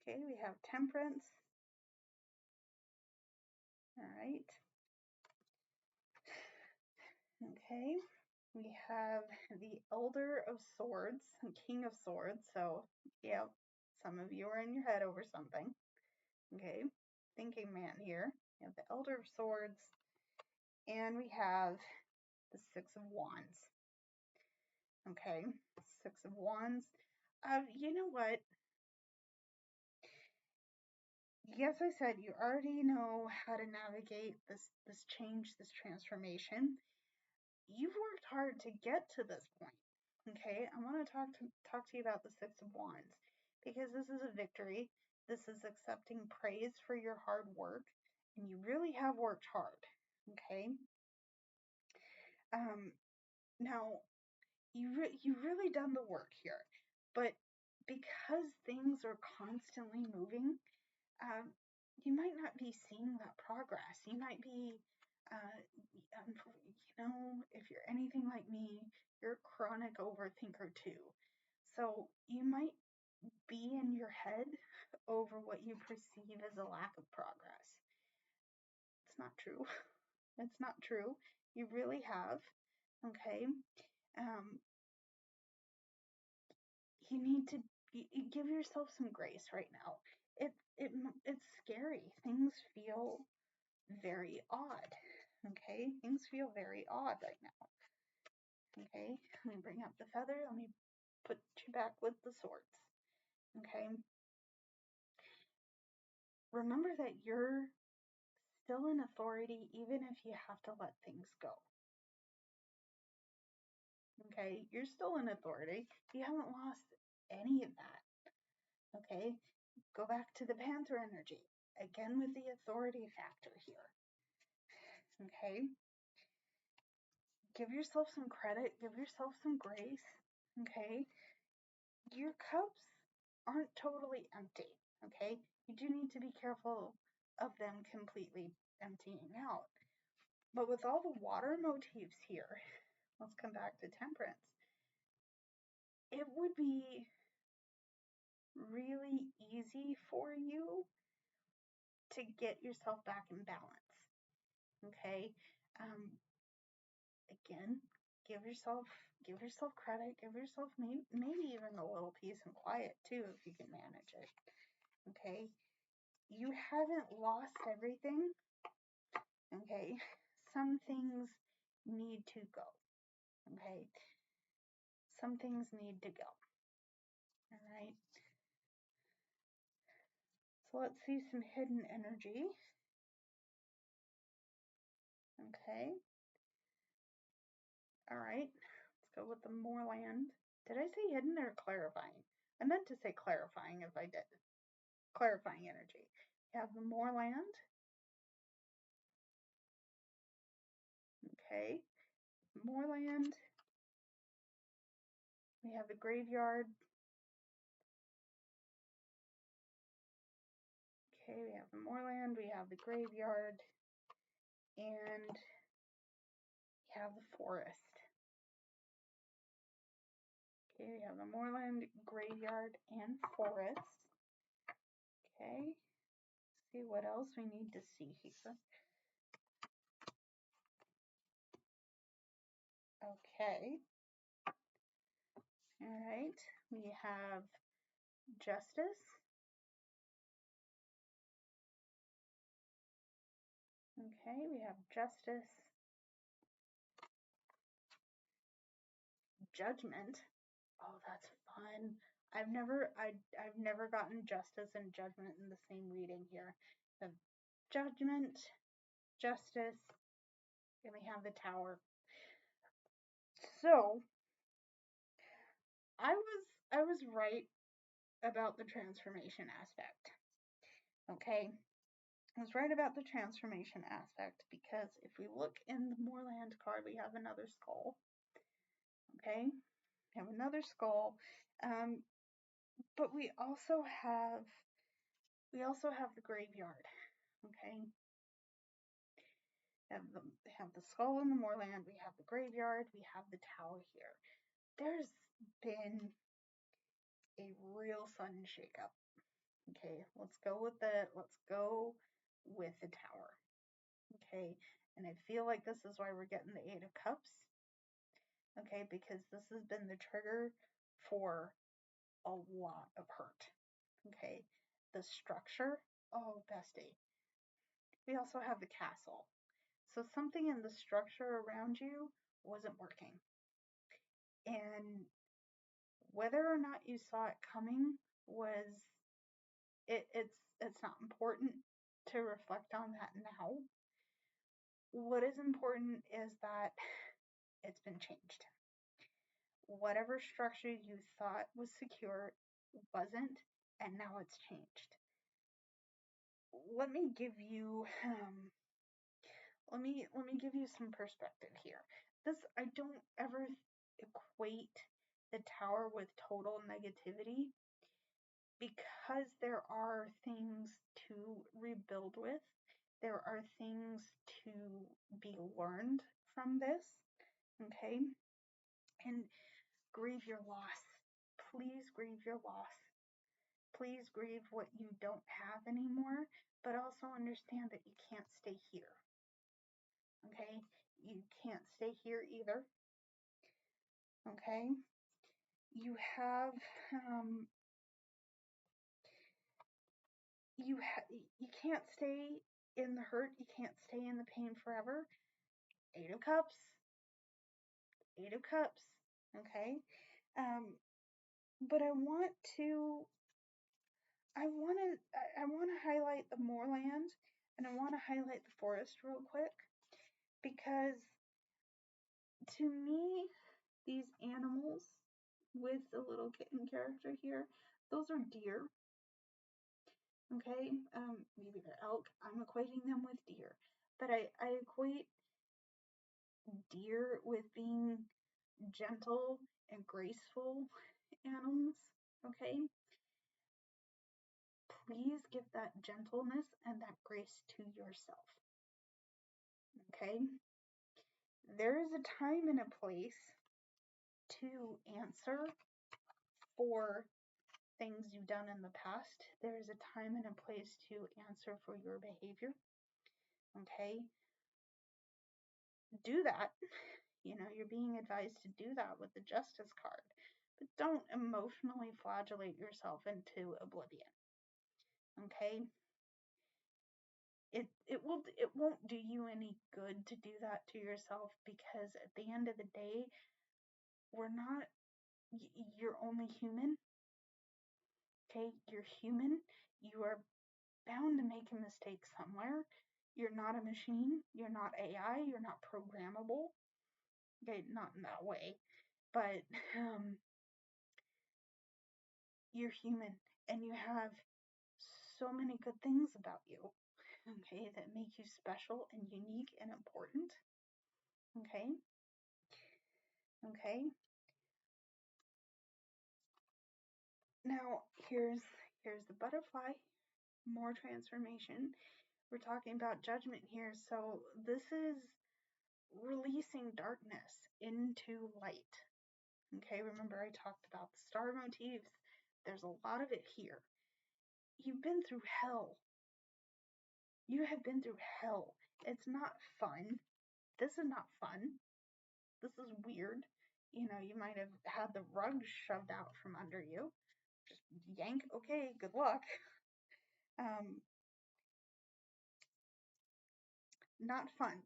Okay, we have Temperance. All right. Okay. We have the Elder of Swords, King of Swords. So, yeah, some of you are in your head over something. Okay. Thinking man here. We have the Elder of Swords. And we have the Six of Wands. Okay. Six of Wands. You know what? Yes, I said you already know how to navigate this change, this transformation. You've worked hard to get to this point. Okay, I want to talk to you about the Six of Wands because this is a victory. This is accepting praise for your hard work, and you really have worked hard. Okay. Now you've really done the work here, but because things are constantly moving, um, you might not be seeing that progress. You might be, if you're anything like me, you're a chronic overthinker too. So you might be in your head over what you perceive as a lack of progress. It's not true. It's not true. You really have. Okay. You need to give yourself some grace right now. It's scary. Things feel very odd. Okay, things feel very odd right now. Okay, let me bring up the feather. Let me put you back with the swords. Okay, remember that you're still in authority even if you have to let things go. Okay, you're still in authority. You haven't lost any of that. Okay, go back to the panther energy. Again with the authority factor here. Okay, give yourself some credit, give yourself some grace. Okay, your cups aren't totally empty. Okay, you do need to be careful of them completely emptying out. But with all the water motifs here, let's come back to temperance. It would be really easy for you to get yourself back in balance. Okay, again, give yourself credit, give yourself maybe even a little peace and quiet too if you can manage it. Okay, you haven't lost everything. Okay, some things need to go. Okay, some things need to go. All right, so let's see some hidden energy. Okay, all right, let's go with the moorland. Did I say hidden or clarifying? I meant to say clarifying if I did. Clarifying energy. You have the moorland. Okay, moorland. We have the graveyard. Okay, we have the moorland, we have the graveyard, and we have the forest. Okay, we have the moorland, graveyard, and forest. Okay, see what else we need to see here. Okay. All right, we have justice. Okay, we have justice. Judgment. Oh, that's fun. I've never gotten justice and judgment in the same reading here. So judgment, justice, and we have the tower. So I was right about the transformation aspect. Okay, I was right about the transformation aspect because if we look in the Moorland card, we have another skull. Okay, we have another skull, but we also have the graveyard. Okay, we have the skull in the Moorland, we have the graveyard, we have the tower here. There's been a real sudden shakeup. Okay, let's go with the tower. Okay, and I feel like this is why we're getting the Eight of Cups. Okay, because this has been the trigger for a lot of hurt. Okay, the structure, oh bestie. We also have the castle. So something in the structure around you wasn't working. And whether or not you saw it coming it's not important to reflect on that now. What is important is that it's been changed. Whatever structure you thought was secure wasn't, and now it's changed. Let me give you some perspective here. I don't ever equate the tower with total negativity, because there are things to rebuild with. There are things to be learned from this, okay? And grieve your loss. Please grieve your loss. Please grieve what you don't have anymore, but also understand that you can't stay here, okay? You can't stay here either, okay? You have, you can't stay in the hurt, you can't stay in the pain forever. Eight of Cups, okay? But I want to highlight the moorland, and I want to highlight the forest real quick, because to me, these animals with the little kitten character here, those are deer. Okay, maybe they're elk. I'm equating them with deer, but I equate deer with being gentle and graceful animals. Okay, please give that gentleness and that grace to yourself. Okay, there is a time and a place to answer for things you've done in the past. There is a time and a place to answer for your behavior. Okay, do that. You know, you're being advised to do that with the Justice card, but don't emotionally flagellate yourself into oblivion. Okay, it won't do you any good to do that to yourself, because at the end of the day, you're only human. Okay, you're human. You are bound to make a mistake somewhere. You're not a machine. You're not AI. You're not programmable. Okay, not in that way, but you're human, and you have so many good things about you, okay, that make you special and unique and important. Okay. Now here's the butterfly. More transformation. We're talking about judgment here, so this is releasing darkness into light. Okay, remember I talked about the star motifs. There's a lot of it here. You've been through hell. You have been through hell. It's not fun. This is not fun. This is weird. You know, you might have had the rug shoved out from under you. Just yank. Okay, good luck. Not fun.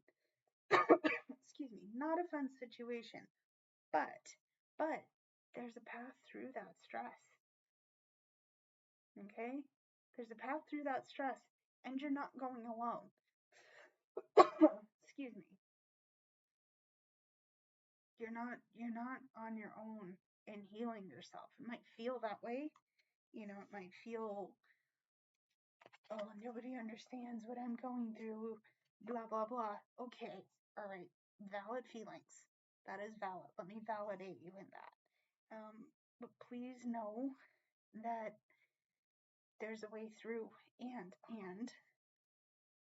Excuse me. Not a fun situation. But there's a path through that stress. Okay? There's a path through that stress, and you're not going alone. Excuse me. You're not on your own in healing yourself. It might feel that way. You know, it might feel, oh, nobody understands what I'm going through, blah, blah, blah. Okay, all right, valid feelings. That is valid. Let me validate you in that. But please know that there's a way through, and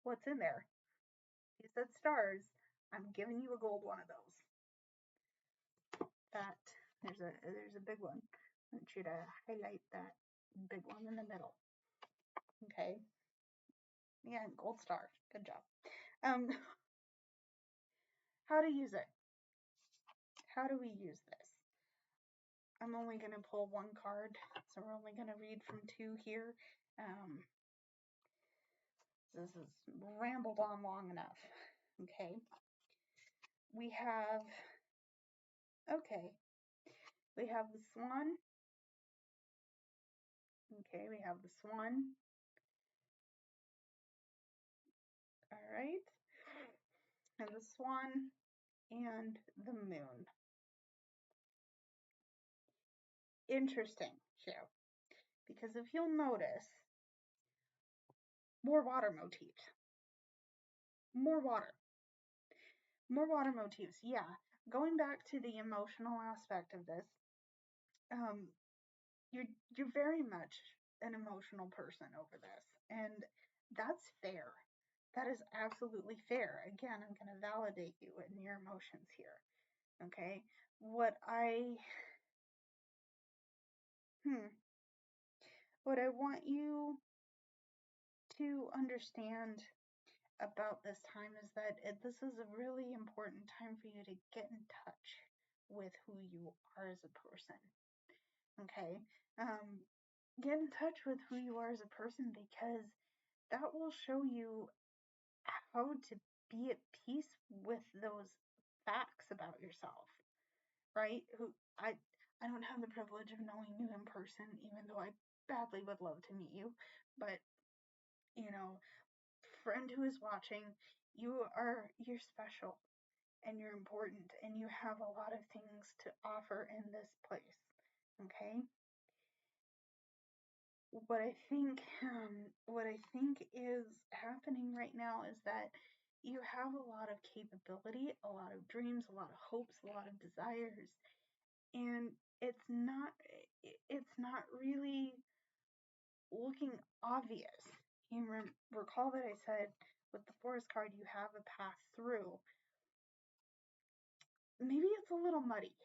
what's in there? You said stars. I'm giving you a gold one of those. That there's a big one. I want you to highlight that big one in the middle. Okay. Yeah, gold star. Good job. How to use it? How do we use this? I'm only going to pull one card, so we're only going to read from two here. This has rambled on long enough. Okay. We have the swan. Okay, we have the swan. All right. And the swan and the moon. Interesting here, because if you'll notice, more water motifs. More water motifs. Yeah, going back to the emotional aspect of this, you're very much an emotional person over this, and That's fair. That is absolutely fair. Again, I'm going to validate you in your emotions here. Okay? What I hmm, what I want you to understand about this time is that this is a really important time for you to get in touch with who you are as a person. Okay? Um, get in touch with who you are as a person, because that will show you how to be at peace with those facts about yourself, right? I don't have the privilege of knowing you in person, even though I badly would love to meet you. But, you know, friend who is watching, you're special and you're important and you have a lot of things to offer in this place. Okay? What I think is happening right now is that you have a lot of capability, a lot of dreams, a lot of hopes, a lot of desires, and it's not really looking obvious. You recall that I said with the forest card you have a path through. Maybe it's a little muddy.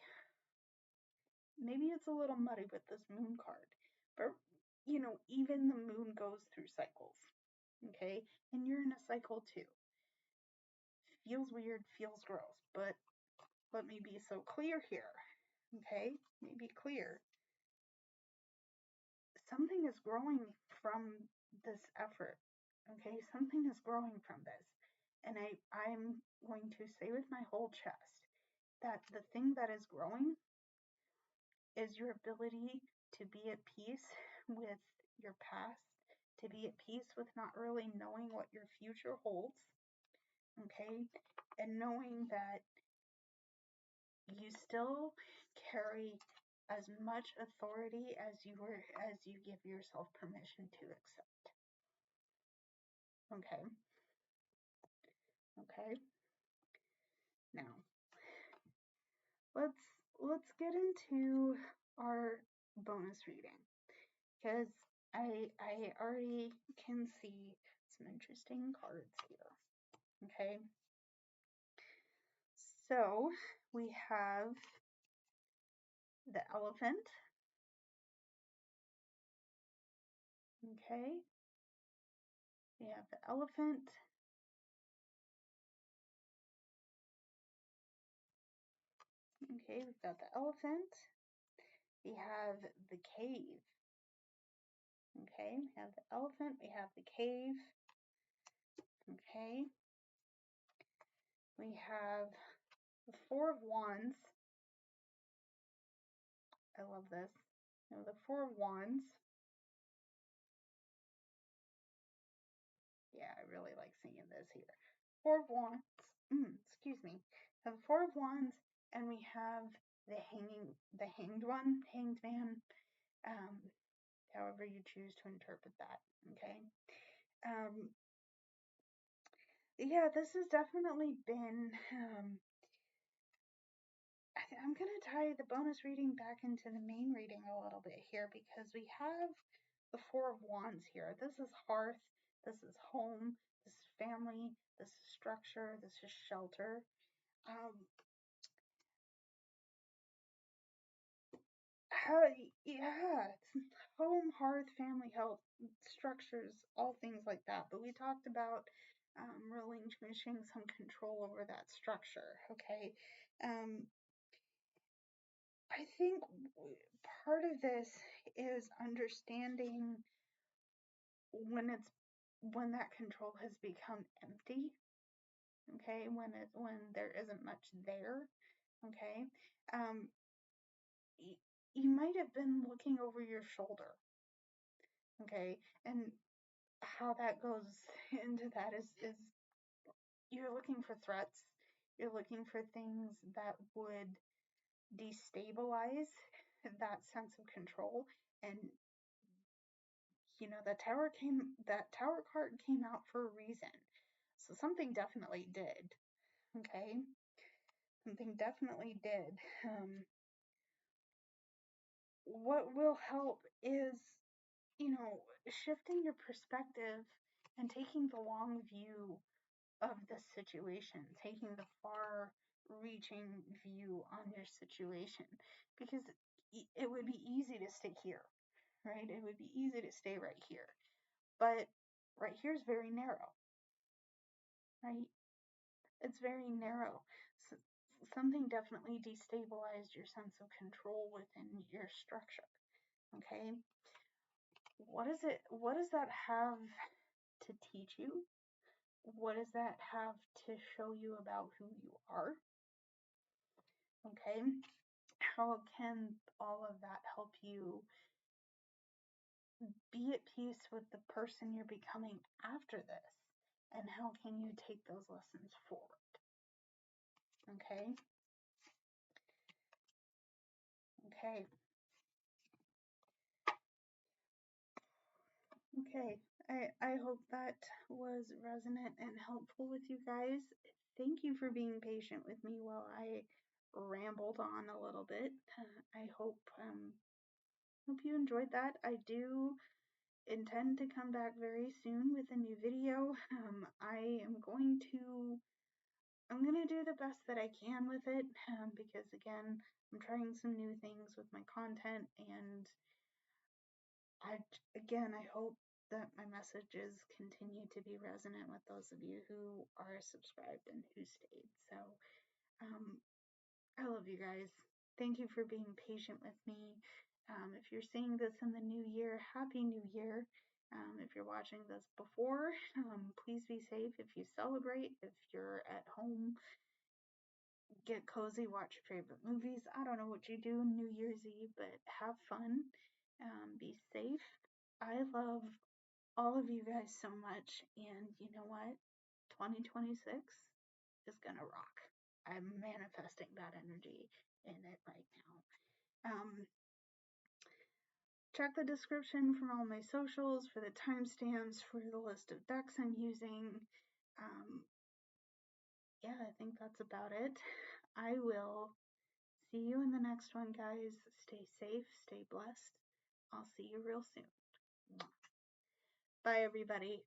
Maybe it's a little muddy with this moon card. But even the moon goes through cycles. Okay? And you're in a cycle too. Feels weird, feels gross, but let me be so clear here. Okay? Let me be clear. Something is growing from this effort. Okay? Something is growing from this. And I'm going to say with my whole chest that the thing that is growing is your ability to be at peace with your past, to be at peace with not really knowing what your future holds, okay? And knowing that you still carry as much authority as you give yourself permission to accept. Okay? Okay? Now, let's get into our bonus reading, because I already can see some interesting cards here. Okay, so we have the elephant. Okay, we have the elephant. Okay, we've got the elephant. We have the cave. Okay, we have the elephant. We have the cave. Okay, we have the Four of Wands. I love this. Now the Four of Wands. Yeah, I really like seeing this here. Four of Wands. Excuse me. We have the Four of Wands, and we have the hanged one, hanged man. However you choose to interpret that. Okay. Yeah, this has definitely been. I'm gonna tie the bonus reading back into the main reading a little bit here, because we have the Four of Wands here. This is hearth, this is home, this is family, this is structure, this is shelter. Yeah, it's home, hearth, family, health, structures, all things like that. But we talked about relinquishing some control over that structure. Okay, I think part of this is understanding when that control has become empty. Okay, when there isn't much there. Okay, um, you might have been looking over your shoulder. Okay, and how that goes into that is you're looking for threats, you're looking for things that would destabilize that sense of control. And that tower card came out for a reason, so something definitely did. Okay, something definitely did. What will help is shifting your perspective and taking the long view of the situation, taking the far reaching view on your situation, because it would be easy to stay here, right? It would be easy to stay right here, but right here is very narrow, right? It's very narrow. So something definitely destabilized your sense of control within your structure. Okay, what does that have to teach you? What does that have to show you about who you are? Okay, how can all of that help you be at peace with the person you're becoming after this? And how can you take those lessons forward? Okay. Okay. Okay. I hope that was resonant and helpful with you guys. Thank you for being patient with me while I rambled on a little bit. I hope you enjoyed that. I do intend to come back very soon with a new video. I'm going to do the best that I can with it, because again, I'm trying some new things with my content, and I hope that my messages continue to be resonant with those of you who are subscribed and who stayed. So I love you guys. Thank you for being patient with me. If you're seeing this in the new year, Happy New Year. If you're watching this before, please be safe. If you celebrate, if you're at home, get cozy, watch your favorite movies. I don't know what you do New Year's Eve, but have fun. Be safe. I love all of you guys so much, and you know what? 2026 is gonna rock. I'm manifesting that energy in it right now. Check the description for all my socials, for the timestamps, for the list of decks I'm using. Yeah, I think that's about it. I will see you in the next one, guys. Stay safe, stay blessed. I'll see you real soon. Bye, everybody.